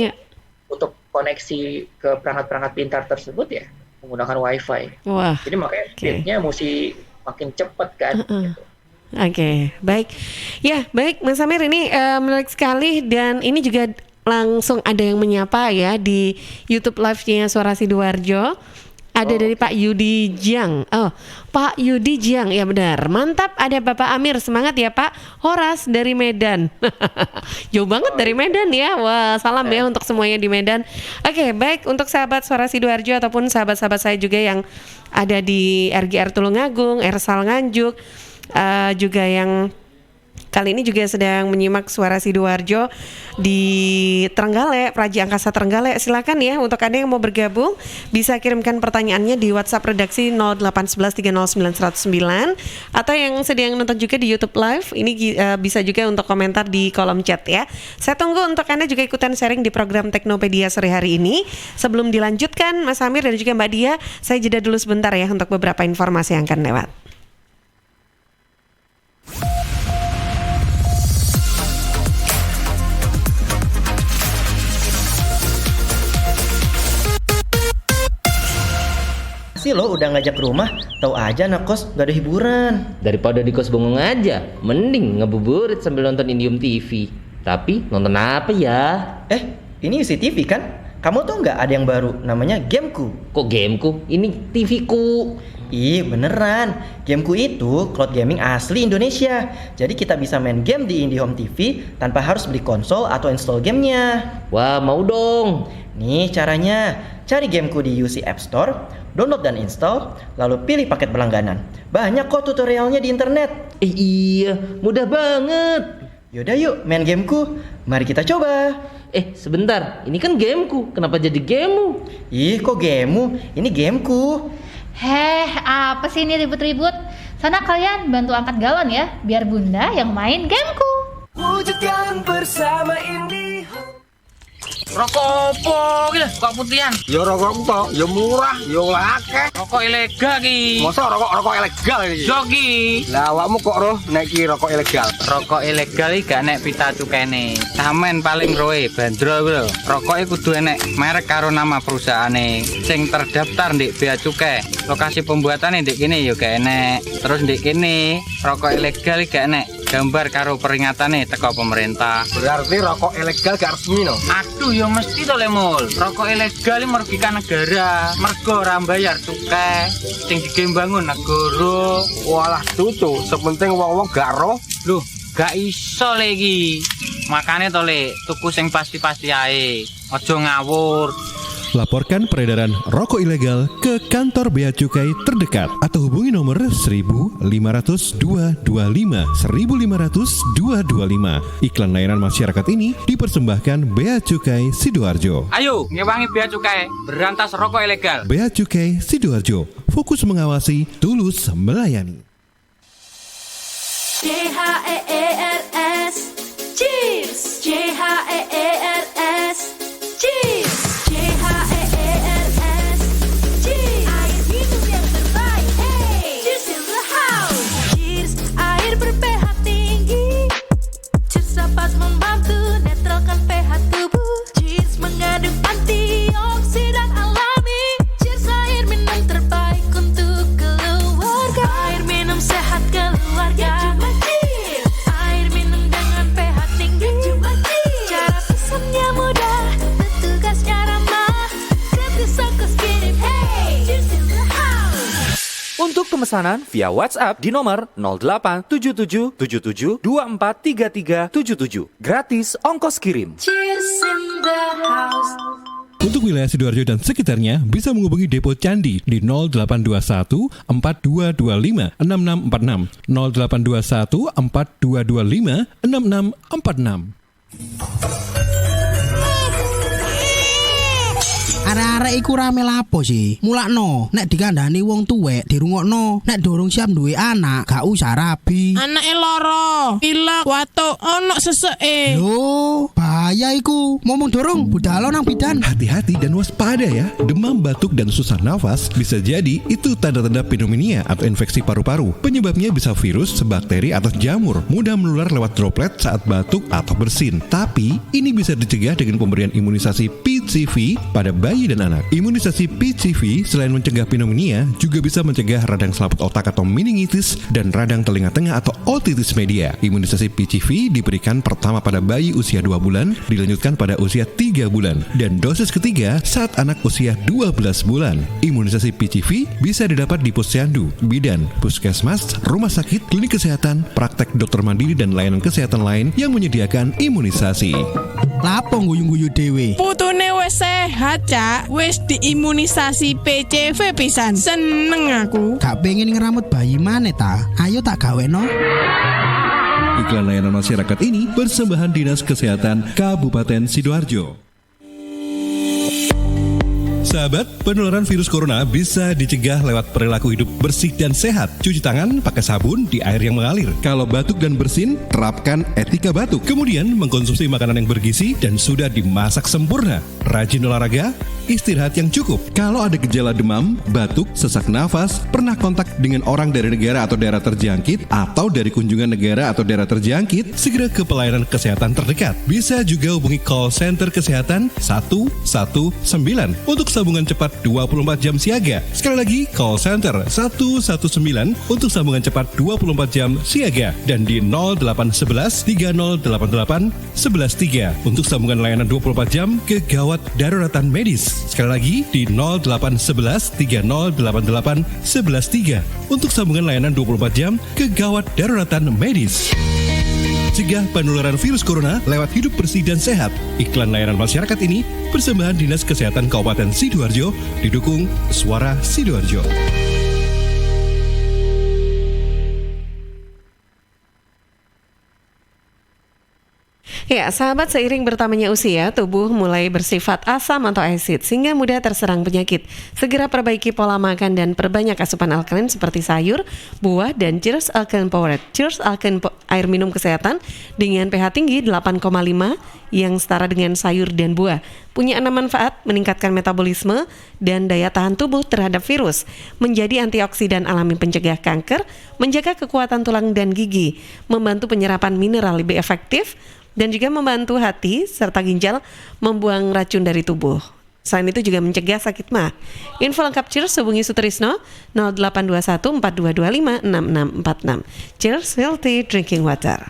untuk koneksi ke perangkat-perangkat pintar tersebut ya menggunakan WiFi. Wah. Jadi makanya speednya mesti makin cepat kan. Gitu. Oke, baik. Ya, baik Mas Amir, ini menarik sekali dan ini juga langsung ada yang menyapa ya di YouTube live-nya Suara Sidoarjo. Ada dari Pak Yudi Jiang. Oh, Pak Yudi Jiang, ya benar. Mantap, ada Bapak Amir. Semangat ya Pak. Horas dari Medan. Jauh banget dari Medan ya. Wah, salam ya untuk semuanya di Medan. Oke, baik untuk sahabat Suara Sidoarjo ataupun sahabat-sahabat saya juga yang ada di RGR Tulungagung, Ersal Nganjuk, juga yang kali ini juga sedang menyimak Suara Sidoarjo di Trenggalek, Praja Angkasa Trenggalek. Silakan ya untuk Anda yang mau bergabung bisa kirimkan pertanyaannya di WhatsApp redaksi 08113091009 atau yang sedang nonton juga di YouTube Live. Ini bisa juga untuk komentar di kolom chat ya. Saya tunggu untuk Anda juga ikutan sharing di program Teknopedia sore hari ini. Sebelum dilanjutkan Mas Amir dan juga Mbak Dia, saya jeda dulu sebentar ya untuk beberapa informasi yang akan lewat. Lo udah ngajak ke rumah, tahu aja anak kos gak ada hiburan. Daripada di kos bengong aja, mending ngebuburit sambil nonton Indium TV. Tapi nonton apa ya? Ini UCTV kan? Kamu tuh nggak ada yang baru, namanya Gameku. Kok gameku? Ini TV-ku. Ih beneran, Gameku itu cloud gaming asli Indonesia. Jadi kita bisa main game di IndiHome TV tanpa harus beli konsol atau install gamenya. Wah, mau dong. Nih caranya, cari Gameku di UC App Store, download dan install, lalu pilih paket berlangganan. Banyak kok tutorialnya di internet. Iya, mudah banget. Yaudah yuk main Gameku, mari kita coba. Sebentar, ini kan gameku. Kenapa jadi gamemu? Ih kok gamemu, ini Gameku. Apa sih ini ribut-ribut? Sana kalian bantu angkat galon ya, biar bunda yang main gameku. Wujudkan bersama IndiHome. Rokok opo iki lho, kok putihan? Ya rokok entok, ya murah, ya akeh. Rokok ilegal ki. Masa rokok ilegal iki? Yo ki. Lah awakmu kok roh nek iki rokok ilegal? Rokok ilegal iki gak nek pita cukene. Samen paling roe bandrol kuwi lho. Rokoke kudu enek merek karo nama perusahaane sing terdaftar ndek Bea Cukai. Lokasi pembuatane ndek kene yo gak enek. Terus ndek kene rokok ilegal iki gak enek gambar karo peringatane teko pemerintah. Berarti rokok ilegal gak resmi no? Aduh yo mesti to Lemul. Rokok ilegal iki merugikan negara. Mergo ora bayar cukai sing digembangun negara. Walah cucu, sepenting wong-wong gak roh. Loh, gak iso le iki. Makane to le, tuku sing pasti-pasti ae. Aja ngawur. Laporkan peredaran rokok ilegal ke kantor Bea Cukai terdekat atau hubungi nomor 1.500 225 1.500 225. Iklan layanan masyarakat ini dipersembahkan Bea Cukai Sidoarjo. Ayo, ngewangi Bea Cukai, berantas rokok ilegal. Bea Cukai Sidoarjo, fokus mengawasi, tulus melayani. CHEERS Cheers. CHEERS Cheers. CHEERS Cheers. Air minum yang terbaik. Hey, cheers in the house. Cheers, air ber-pH tinggi. Cheers dapat membantu netralkan pH tubuh. Cheers mengandung antioksidan alami. Cheers, air minum terbaik untuk keluarga. Air minum sehat keluarga. Cheers, air minum dengan pH tinggi. Cara pesannya mudah, petugasnya ramah. Gratis ongkos kirim. Hey, cheers in the house. Untuk pemesanan via WhatsApp di nomor 087777243377. Gratis ongkos kirim. Cheers in the house. Untuk wilayah Sidoarjo dan sekitarnya bisa menghubungi Depo Candi di 0821 4225 6646 0821 4225 6646. Ada arek iku rame lapo sih? Mulakno, nek dikandani wong tuwek dirungokno, nek durung siap duwe anak, gak usah rabi. Anake loro, pilek, watuk, ono seseke. Loh, bahaya iku. Ngomong dorong, budal nang bidan. Hati-hati dan waspada ya. Demam, batuk, dan susah nafas bisa jadi itu tanda-tanda pneumonia atau infeksi paru-paru. Penyebabnya bisa virus, bakteri, atau jamur. Mudah menular lewat droplet saat batuk atau bersin. Tapi, ini bisa dicegah dengan pemberian imunisasi PCV pada bayi dan anak. Imunisasi PCV selain mencegah pneumonia, juga bisa mencegah radang selaput otak atau meningitis dan radang telinga tengah atau otitis media. Imunisasi PCV diberikan pertama pada bayi usia 2 bulan, dilanjutkan pada usia 3 bulan, dan dosis ketiga saat anak usia 12 bulan. Imunisasi PCV bisa didapat di posyandu, bidan, puskesmas, rumah sakit, klinik kesehatan, praktek dokter mandiri, dan layanan kesehatan lain yang menyediakan imunisasi. Lapo guyu-guyu dewe. Putune wis sehat, Cak. Wis diimunisasi PCV pisan. Seneng aku. Gak pengen ngeramut bayi maneh ta? Ayo tak gaweno. Iklan layanan masyarakat ini persembahan Dinas Kesehatan Kabupaten Sidoarjo. Sahabat, penularan virus corona bisa dicegah lewat perilaku hidup bersih dan sehat. Cuci tangan pakai sabun di air yang mengalir. Kalau batuk dan bersin, terapkan etika batuk. Kemudian mengkonsumsi makanan yang bergizi dan sudah dimasak sempurna. Rajin olahraga, istirahat yang cukup. Kalau ada gejala demam, batuk, sesak nafas, pernah kontak dengan orang dari negara atau daerah terjangkit, atau dari kunjungan negara atau daerah terjangkit, segera ke pelayanan kesehatan terdekat. Bisa juga hubungi call center kesehatan 119 untuk sambungan cepat 24 jam siaga. Sekali lagi, call center 119 untuk sambungan cepat 24 jam siaga. Dan di 0811 3088 113 untuk sambungan layanan 24 jam kegawat daruratan medis. Sekali lagi di 0811 3088 113 untuk sambungan layanan 24 jam kegawat daruratan medis. Cegah penularan virus corona lewat hidup bersih dan sehat. Iklan layanan masyarakat ini persembahan Dinas Kesehatan Kabupaten Sidoarjo didukung Suara Sidoarjo. Ya, sahabat, seiring bertambahnya usia, tubuh mulai bersifat asam atau asid sehingga mudah terserang penyakit. Segera perbaiki pola makan dan perbanyak asupan alkalin seperti sayur, buah, dan Cheers Alkaline Powerade. Cheers Alkaline air minum kesehatan dengan pH tinggi 8,5 yang setara dengan sayur dan buah. Punya 6 manfaat: meningkatkan metabolisme dan daya tahan tubuh terhadap virus, menjadi antioksidan alami pencegah kanker, menjaga kekuatan tulang dan gigi, membantu penyerapan mineral lebih efektif, dan juga membantu hati serta ginjal membuang racun dari tubuh. Selain itu juga mencegah sakit mah. Info lengkap Cheers hubungi Sutrisno 0821 4225 6646. Cheers Healthy Drinking Water.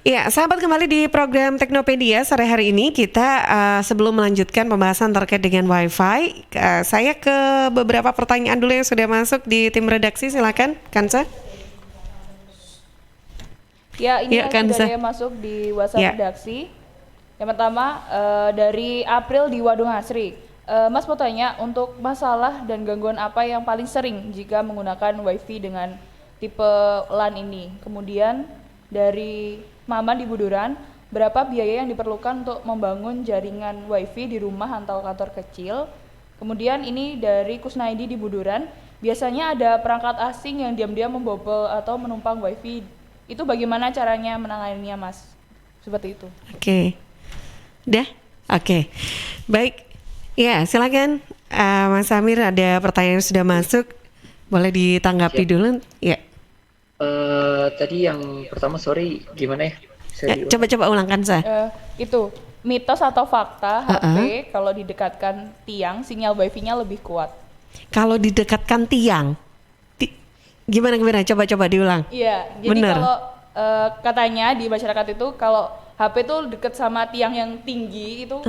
Ya, sahabat, kembali di program Teknopedia. Sore hari ini kita sebelum melanjutkan pembahasan terkait dengan Wi-Fi, saya ke beberapa pertanyaan dulu yang sudah masuk di tim redaksi. Silakan, Kansa. Ya, ini ya, sudah ada masuk di WhatsApp redaksi. Yang pertama dari April di Wadung Hasri. Mas mau tanya, untuk masalah dan gangguan apa yang paling sering jika menggunakan Wi-Fi dengan tipe LAN ini? Kemudian dari Maman di Buduran, berapa biaya yang diperlukan untuk membangun jaringan Wi-Fi di rumah atau kantor kecil? Kemudian ini dari Kusnaidi di Buduran, biasanya ada perangkat asing yang diam-diam membobol atau menumpang Wi-Fi. Itu bagaimana caranya menanganinya, Mas? Seperti itu. Oke. Udah? Oke. Baik. Ya, silakan Mas Amir, ada pertanyaan yang sudah masuk. Boleh ditanggapi dulu? Ya. Tadi yang pertama, sorry, gimana ya? Coba ulangkan saya. Itu mitos atau fakta HP kalau didekatkan tiang sinyal Wi-Fi-nya lebih kuat. Kalau didekatkan tiang, gimana? Coba diulang. Iya, jadi kalau katanya di masyarakat itu kalau HP tuh deket sama tiang yang tinggi itu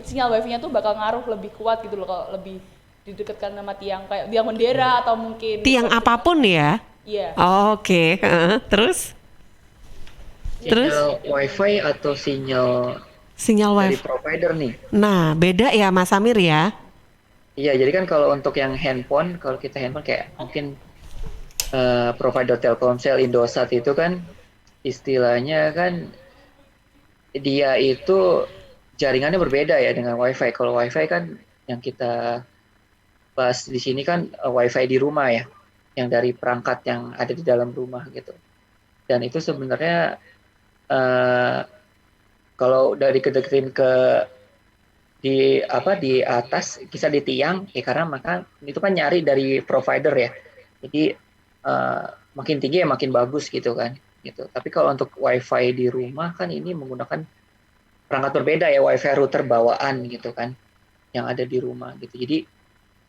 sinyal Wi-Fi-nya tuh bakal ngaruh lebih kuat gitu loh kalau lebih didekatkan sama tiang kayak tiang bendera atau mungkin tiang apapun ya. Iya. Oke. Terus? Sinyal Wi-Fi atau sinyal Wi-Fi dari provider nih? Nah, beda ya Mas Amir ya. Iya, jadi kan kalau untuk yang handphone, kalau kita handphone kayak mungkin provider Telkomsel, Indosat itu kan istilahnya kan dia itu jaringannya berbeda ya dengan WiFi. Kalau WiFi kan yang kita bahas di sini kan WiFi di rumah ya, yang dari perangkat yang ada di dalam rumah gitu. Dan itu sebenarnya kalau udah dikedeketin ke di atas kisah di tiang ya, karena maka itu kan nyari dari provider ya, jadi makin tinggi ya makin bagus gitu kan gitu. Tapi kalau untuk WiFi di rumah kan ini menggunakan perangkat berbeda ya, WiFi router bawaan gitu kan yang ada di rumah gitu. Jadi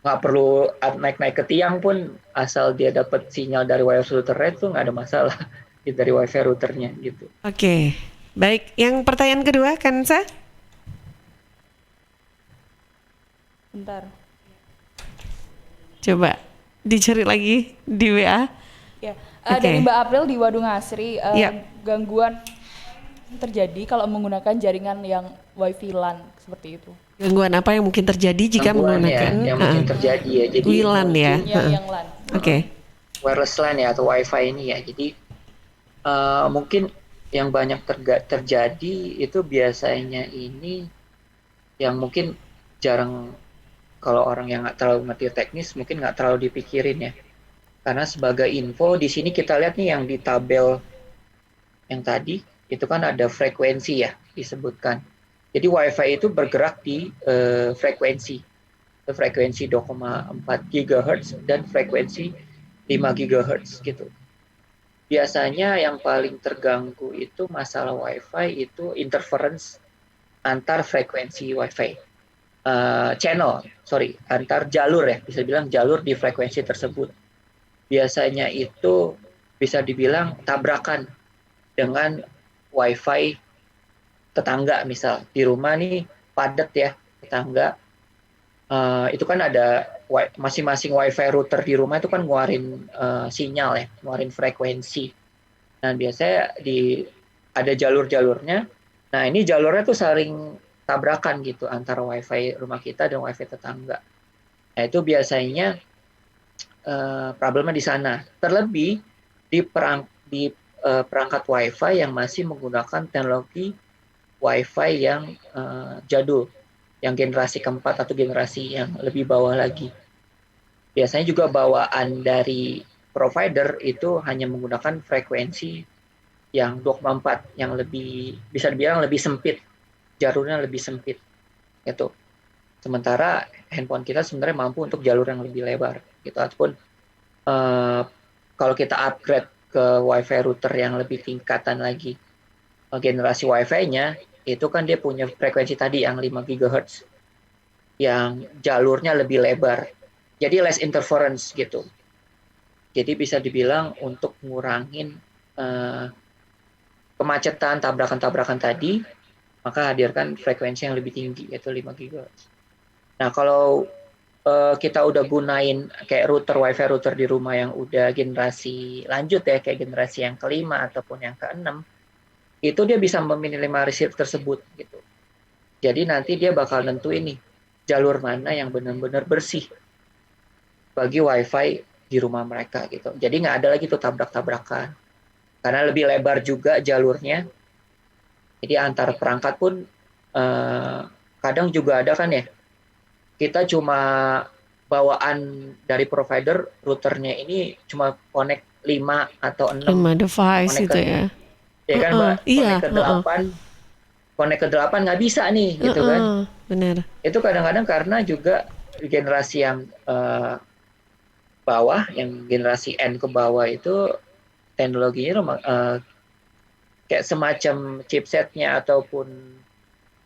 nggak perlu naik-naik ke tiang pun, asal dia dapat sinyal dari WiFi routernya itu nggak ada masalah dari WiFi routernya gitu. Oke, baik. Yang pertanyaan kedua, Kansa? Bentar. Coba dicari lagi di WA. Ya, Oke. dari Mbak April di Wadung Asri, Ya. gangguan terjadi kalau menggunakan jaringan yang WiFi LAN seperti itu. Gangguan apa yang mungkin terjadi jika Gangguan menggunakan ya, yang mungkin terjadi ya. Jadi WLAN ya? Yang LAN. Oke. Wireless LAN ya atau WiFi ini ya. Jadi mungkin yang banyak terjadi itu biasanya ini yang mungkin jarang, kalau orang yang nggak terlalu ngerti teknis mungkin nggak terlalu dipikirin ya. Karena sebagai info di sini kita lihat nih yang di tabel yang tadi itu kan ada frekuensi ya disebutkan. Jadi WiFi itu bergerak di frekuensi 2,4 GHz dan frekuensi 5 GHz gitu. Biasanya yang paling terganggu itu masalah WiFi itu interference antar frekuensi WiFi. Antar jalur ya, bisa bilang jalur di frekuensi tersebut. Biasanya itu bisa dibilang tabrakan dengan WiFi tetangga, misal di rumah nih padat ya tetangga, itu kan ada masing-masing WiFi router di rumah itu kan ngeluarin sinyal ya, ngeluarin frekuensi. Nah biasanya ada jalur-jalurnya. Nah ini jalurnya tuh saling tabrakan gitu antara WiFi rumah kita dan WiFi tetangga. Nah itu biasanya problemnya di sana. Terlebih di perangkat WiFi yang masih menggunakan teknologi WiFi yang jadul, yang generasi keempat atau generasi yang lebih bawah lagi. Biasanya juga bawaan dari provider itu hanya menggunakan frekuensi yang 2,4, yang lebih bisa dibilang lebih sempit, jalurnya lebih sempit gitu. Sementara handphone kita sebenarnya mampu untuk jalur yang lebih lebar gitu. Ataupun kalau kita upgrade ke WiFi router yang lebih tingkatan lagi, generasi WiFi-nya itu kan dia punya frekuensi tadi yang 5 GHz yang jalurnya lebih lebar, jadi less interference gitu. Jadi bisa dibilang untuk ngurangin kemacetan, tabrakan-tabrakan tadi, maka hadirkan frekuensi yang lebih tinggi yaitu 5 GHz. Nah kalau kita udah gunain kayak WiFi router di rumah yang udah generasi lanjut ya, kayak generasi yang kelima ataupun yang keenam, itu dia bisa meminimalisir tersebut gitu. Jadi nanti dia bakal nentuin nih jalur mana yang benar-benar bersih bagi WiFi di rumah mereka gitu. Jadi nggak ada lagi tuh tabrak-tabrakan, karena lebih lebar juga jalurnya. Jadi antar perangkat pun kadang juga ada kan ya, kita cuma bawaan dari provider routernya ini cuma connect 5 atau 6 device itu ya. Ya kan Mbak, iya, connect ke 8 nggak bisa nih gitu kan. Benar. Itu kadang-kadang karena juga generasi yang bawah, yang generasi N ke bawah itu teknologinya kayak semacam chipsetnya ataupun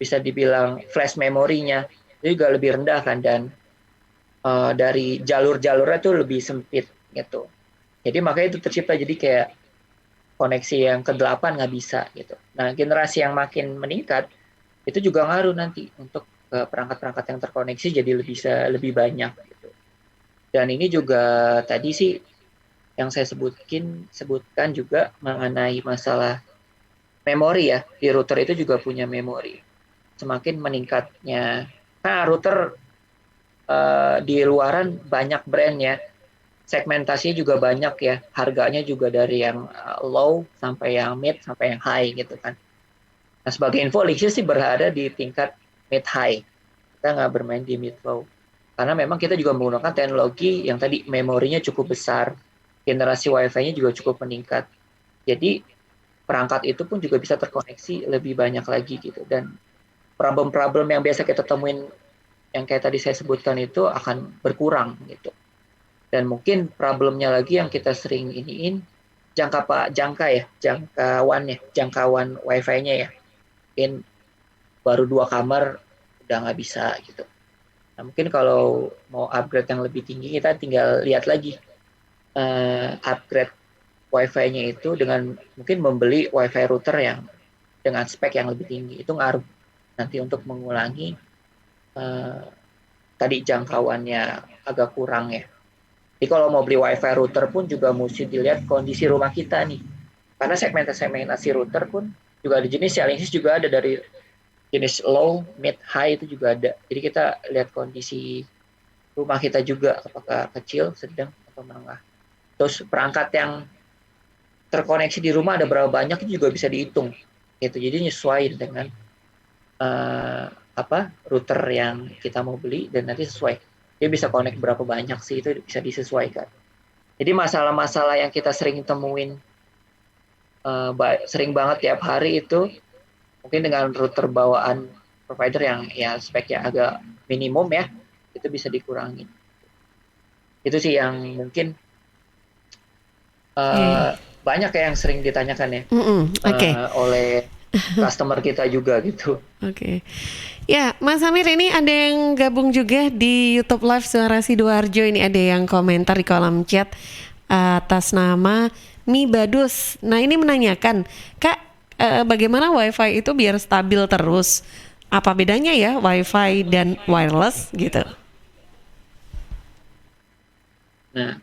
bisa dibilang flash memorinya itu juga lebih rendah kan, dan dari jalur-jalurnya tuh lebih sempit gitu. Jadi makanya itu tercipta jadi kayak koneksi yang ke-8 nggak bisa gitu. Nah generasi yang makin meningkat itu juga ngaruh nanti untuk perangkat-perangkat yang terkoneksi jadi lebih banyak gitu. Dan ini juga tadi sih yang saya sebutkan juga mengenai masalah memori ya. Di router itu juga punya memori. Semakin meningkatnya, nah router di luaran banyak brand ya, segmentasinya juga banyak ya, harganya juga dari yang low sampai yang mid sampai yang high gitu kan. Nah sebagai info, Linksys sih berada di tingkat mid high, kita nggak bermain di mid low karena memang kita juga menggunakan teknologi yang tadi memorinya cukup besar, generasi WiFi-nya juga cukup meningkat, jadi perangkat itu pun juga bisa terkoneksi lebih banyak lagi gitu, dan problem-problem yang biasa kita temuin yang kayak tadi saya sebutkan itu akan berkurang gitu. Dan mungkin problemnya lagi yang kita sering iniin jangkauan WiFi-nya ya. Mungkin baru 2 kamar udah nggak bisa gitu. Nah, mungkin kalau mau upgrade yang lebih tinggi kita tinggal lihat lagi upgrade WiFi-nya itu dengan mungkin membeli WiFi router yang dengan spek yang lebih tinggi, itu ngaruh nanti untuk mengulangi tadi jangkauannya agak kurang ya. Jadi kalau mau beli WiFi router pun juga mesti dilihat kondisi rumah kita nih. Karena segmentasi router pun juga ada jenis ya, Linksys juga ada dari jenis low, mid, high itu juga ada. Jadi kita lihat kondisi rumah kita juga, apakah kecil, sedang, atau menengah. Terus perangkat yang terkoneksi di rumah ada berapa banyak itu juga bisa dihitung. Gitu. Jadi nyesuaiin dengan router yang kita mau beli dan nanti sesuai. Dia bisa connect berapa banyak sih, itu bisa disesuaikan. Jadi masalah-masalah yang kita sering temuin sering banget tiap hari itu mungkin dengan router bawaan provider yang ya speknya agak minimum ya, itu bisa dikurangi. Itu sih yang mungkin banyak yang sering ditanyakan ya oleh customer kita juga gitu. Oke. Ya, Mas Amir, ini ada yang gabung juga di YouTube Live Suara Sidoarjo. Ini ada yang komentar di kolom chat atas nama Mi Badus. Nah, ini menanyakan, Kak, bagaimana WiFi itu biar stabil terus? Apa bedanya ya WiFi dan wireless gitu? Nah,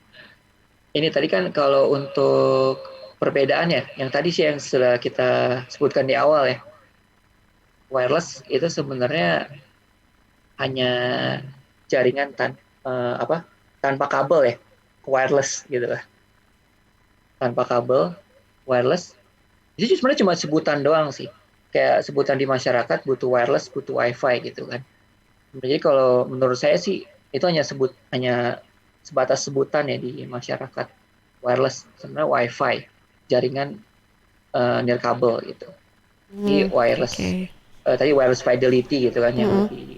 ini tadi kan kalau untuk perbedaannya, yang tadi sih yang sudah kita sebutkan di awal ya. Wireless itu sebenarnya hanya jaringan tanpa kabel ya, wireless gitu lah. Tanpa kabel, wireless. Itu sebenarnya cuma sebutan doang sih. Kayak sebutan di masyarakat butuh wireless, butuh WiFi gitu kan. Jadi kalau menurut saya sih itu hanya sebatas sebutan ya di masyarakat. Wireless sebenarnya WiFi, jaringan nirkabel gitu. Jadi wireless. Tadi wireless fidelity gitu kan yang lebih.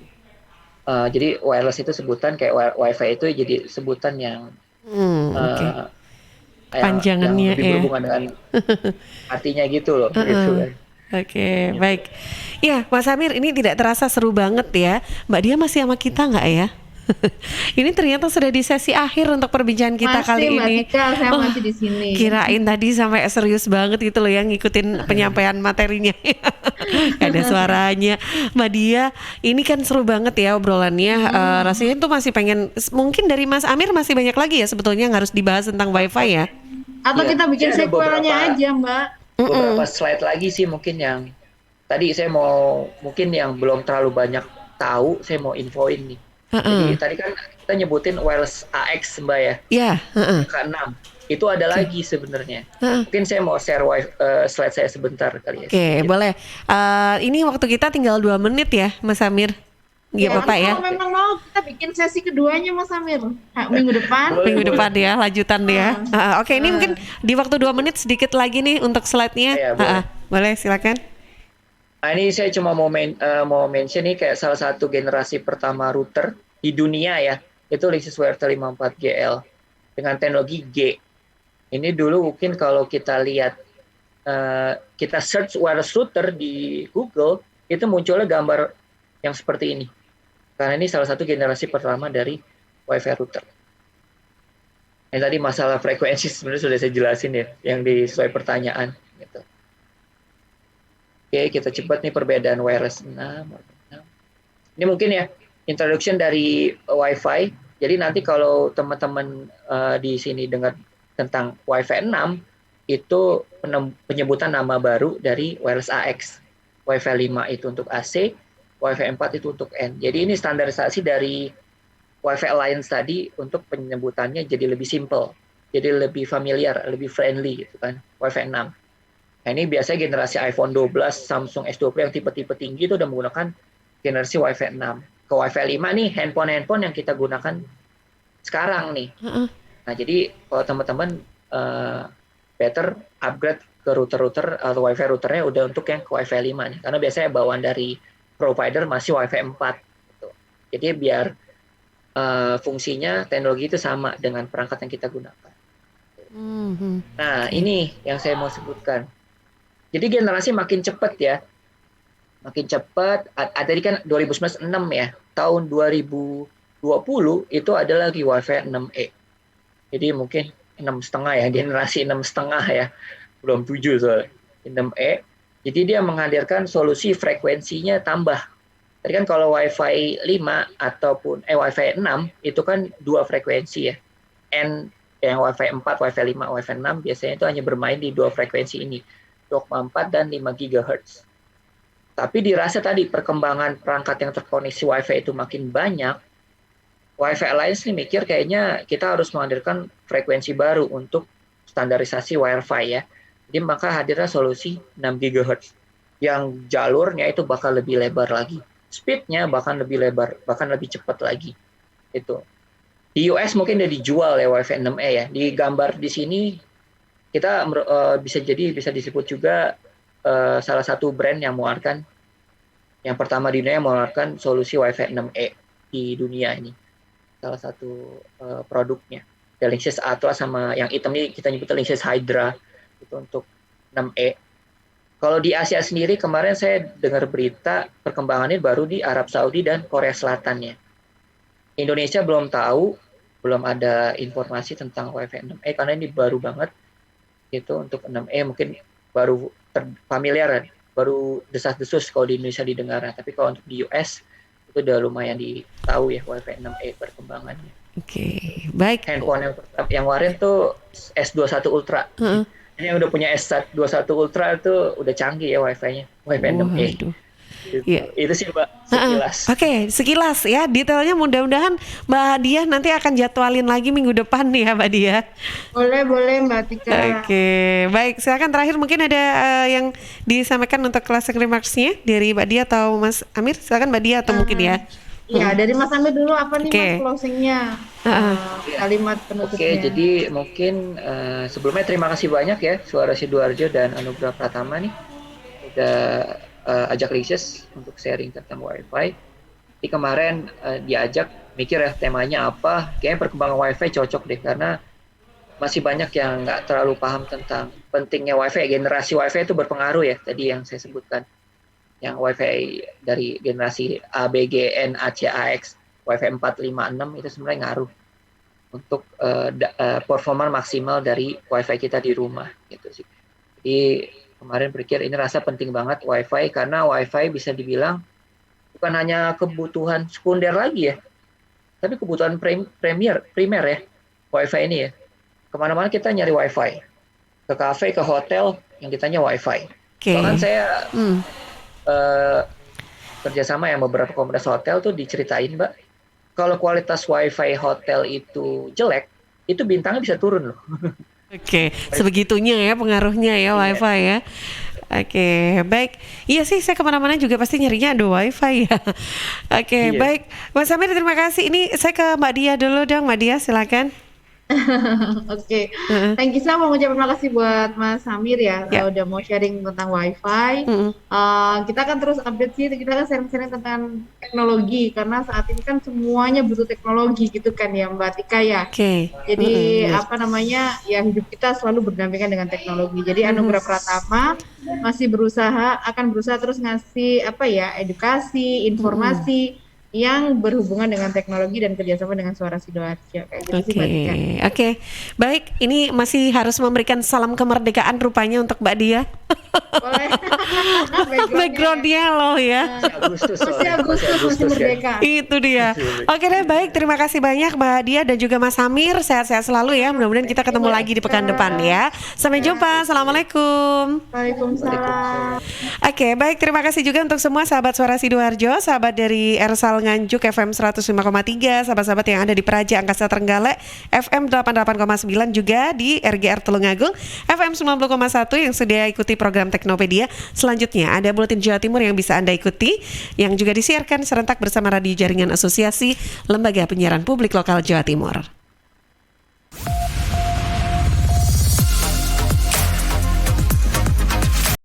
Jadi wireless itu sebutan, kayak WiFi itu jadi sebutan yang panjangannya yang lebih berhubungan dengan artinya gitu loh. Gitu kan. Oke, baik. Ya, Mas Amir, ini tidak terasa seru banget ya. Mbak Dia masih sama kita nggak ya? Ini ternyata sudah di sesi akhir untuk perbincangan kita kali ini. Saya masih di sini. Kirain tadi sampai serius banget gitu loh yang ngikutin penyampaian materinya. Gak ada suaranya. Mbak Dia, ini kan seru banget ya obrolannya. Rasanya tuh masih pengen, mungkin dari Mas Amir masih banyak lagi ya sebetulnya yang harus dibahas tentang WiFi ya. Atau kita bikin sequelnya aja, Mbak. Beberapa slide lagi sih mungkin yang tadi saya mau, mungkin yang belum terlalu banyak tahu, saya mau infoin nih. Jadi tadi kan kita nyebutin wireless AX Mbak ya. Iya. Ke-6 itu ada lagi sebenarnya. Mungkin saya mau share slide saya sebentar kali ya. Oke, boleh. Ini waktu kita tinggal 2 menit ya, Mas Amir. Iya, Bapak ya. Kalau memang mau kita bikin sesi keduanya, Mas Amir. Minggu depan. Minggu depan ya, lanjutan dia. Oke, ini mungkin di waktu 2 menit sedikit lagi nih untuk slide-nya. Boleh, silakan. Nah, ini saya cuma mau mention nih kayak salah satu generasi pertama router di dunia ya, itu Linksys WRT 54GL dengan teknologi G. Ini dulu mungkin kalau kita lihat, kita search wireless router di Google, itu munculnya gambar yang seperti ini. Karena ini salah satu generasi pertama dari WiFi router. Ini tadi masalah frekuensi sebenarnya sudah saya jelasin ya, yang sesuai pertanyaan. Gitu. Oke, kita cepat nih perbedaan wireless 6. Ini mungkin ya, introduction dari WiFi. Jadi nanti kalau teman-teman di sini dengar tentang WiFi 6, itu penyebutan nama baru dari wireless AX. WiFi 5 itu untuk AC, WiFi 4 itu untuk N. Jadi ini standarisasi dari Wi-Fi Alliance tadi untuk penyebutannya jadi lebih simple, jadi lebih familiar, lebih friendly gitu kan, Wi-Fi 6. Nah ini biasanya generasi iPhone 12, Samsung S20 yang tipe-tipe tinggi itu udah menggunakan generasi Wi-Fi 6. Ke Wi-Fi 5 nih handphone yang kita gunakan sekarang nih. Nah jadi kalau teman-teman better upgrade ke router-router atau Wi-Fi routernya udah untuk yang ke Wi-Fi 5 nih. Karena biasanya bawaan dari provider masih Wi-Fi 4. Gitu. Jadi biar fungsinya teknologi itu sama dengan perangkat yang kita gunakan. Nah ini yang saya mau sebutkan. Jadi generasi makin cepat ya. Makin cepat. Tadi kan 2019 6 ya. Tahun 2020 itu ada lagi Wi-Fi 6E. Jadi mungkin 6,5 ya. Generasi 6,5 ya. Belum 7 soalnya. 6E. Jadi dia menghadirkan solusi frekuensinya tambah. Tadi kan kalau Wi-Fi 5 ataupun Wi-Fi 6 itu kan 2 frekuensi ya. Yang Wi-Fi 4, Wi-Fi 5, Wi-Fi 6 biasanya itu hanya bermain di 2 frekuensi ini. 2,4 dan 5 GHz. Tapi dirasa tadi perkembangan perangkat yang terkoneksi Wi-Fi itu makin banyak, Wi-Fi Alliance nih mikir kayaknya kita harus menghadirkan frekuensi baru untuk standarisasi Wi-Fi ya. Jadi maka hadirlah solusi 6 GHz yang jalurnya itu bakal lebih lebar lagi. Speednya bahkan lebih lebar, bahkan lebih cepat lagi. Itu. Di US mungkin udah dijual ya Wi-Fi 6E ya. Di gambar di sini kita bisa disebut juga salah satu brand yang mengeluarkan yang pertama di dunia yang mengeluarkan solusi Wi-Fi 6E di dunia ini. Salah satu produknya. Ada Linksys Atlas sama yang hitam ini kita nyebut Linksys Hydra itu untuk 6E. Kalau di Asia sendiri kemarin saya dengar berita perkembangannya baru di Arab Saudi dan Korea Selatan ya. Indonesia belum tahu, belum ada informasi tentang Wi-Fi 6E karena ini baru banget. Itu untuk 6E mungkin baru familiar, baru desas-desus kalau di Indonesia didengar. Tapi kalau untuk di US itu udah lumayan ditahu ya Wi-Fi 6E perkembangannya. Oke, baik. Handphone yang kemarin tuh S21 Ultra. Ini yang udah punya S21 Ultra itu udah canggih ya Wi-Fi-nya, Wi-Fi 6E. Itu sih Mbak, sekilas. Oke, sekilas ya, detailnya mudah-mudahan Mbak Diah nanti akan jadwalin lagi minggu depan nih ya Mbak Diah. Boleh Mbak Tika. Oke, baik, silakan terakhir mungkin ada yang disampaikan untuk closing remarks-nya dari Mbak Diah atau Mas Amir, silakan Mbak Diah atau mungkin ya. Ya, dari Mas Amir dulu apa nih Mas closing-nya? Kalimat penutupnya. Oke, jadi mungkin sebelumnya terima kasih banyak ya Suara Sidoarjo dan Anugrah Pratama nih udah ajak Linksys untuk sharing tentang Wi-Fi. Di kemarin diajak mikir ya temanya apa, kayaknya perkembangan Wi-Fi cocok deh karena masih banyak yang nggak terlalu paham tentang pentingnya Wi-Fi. Generasi Wi-Fi itu berpengaruh ya tadi yang saya sebutkan. Yang Wi-Fi dari generasi A, B, G, N, A, C, A, X, Wi-Fi 4, 5, 6 itu sebenarnya ngaruh untuk performa maksimal dari Wi-Fi kita di rumah gitu sih. Jadi kemarin berpikir ini rasa penting banget Wi-Fi karena Wi-Fi bisa dibilang bukan hanya kebutuhan sekunder lagi ya, tapi kebutuhan primer ya Wi-Fi ini ya. Kemana-mana kita nyari Wi-Fi, ke kafe, ke hotel yang ditanya Wi-Fi. Bahkan saya kerjasama yang beberapa komunitas hotel tuh diceritain Mbak, kalau kualitas Wi-Fi hotel itu jelek, itu bintangnya bisa turun loh. Oke, sebegitunya ya pengaruhnya ya Wi-Fi ya. Oke, baik. Iya sih, saya kemana-mana juga pasti nyarinya ada Wi-Fi ya. Oke, baik. Mas Amir terima kasih. Ini saya ke Mbak Diah dulu dong. Mbak Diah silakan. Oke, thank you, saya mau ngucapin makasih buat Mas Samir ya, udah mau sharing tentang Wi-Fi. Kita kan terus update sih, kita kan sharing-sharing tentang teknologi karena saat ini kan semuanya butuh teknologi gitu kan ya Mbak Tika ya. Jadi apa namanya ya hidup kita selalu berdampingan dengan teknologi. Jadi Anugrah Pratama masih akan berusaha terus ngasih apa ya edukasi, informasi yang berhubungan dengan teknologi dan kerjasama dengan Suara Sidoarjo kayak gitu sih Mbak Tika. Oke, baik. Ini masih harus memberikan salam kemerdekaan rupanya untuk Mbak Diah. Backgroundnya loh ya. Masih Agustus merdeka. Itu dia. Oke deh, baik. Terima kasih banyak Mbak Dia dan juga Mas Samir. Sehat-sehat selalu ya. Mudah-mudahan kita ketemu lagi di pekan depan ya. Sampai jumpa. Assalamualaikum. Waalaikumsalam. Oke, baik. Terima kasih juga untuk semua sahabat Suara Sidoarjo, sahabat dari Ersal Nganjuk FM 105,3, sahabat-sahabat yang ada di Praja Angkasa Trenggalek FM 88,9, juga di RGR Tulungagung FM 90,1 yang sudah ikuti program Teknopedia. Selanjutnya ada Buletin Jawa Timur yang bisa Anda ikuti, yang juga disiarkan serentak bersama Radio Jaringan Asosiasi Lembaga Penyiaran Publik Lokal Jawa Timur.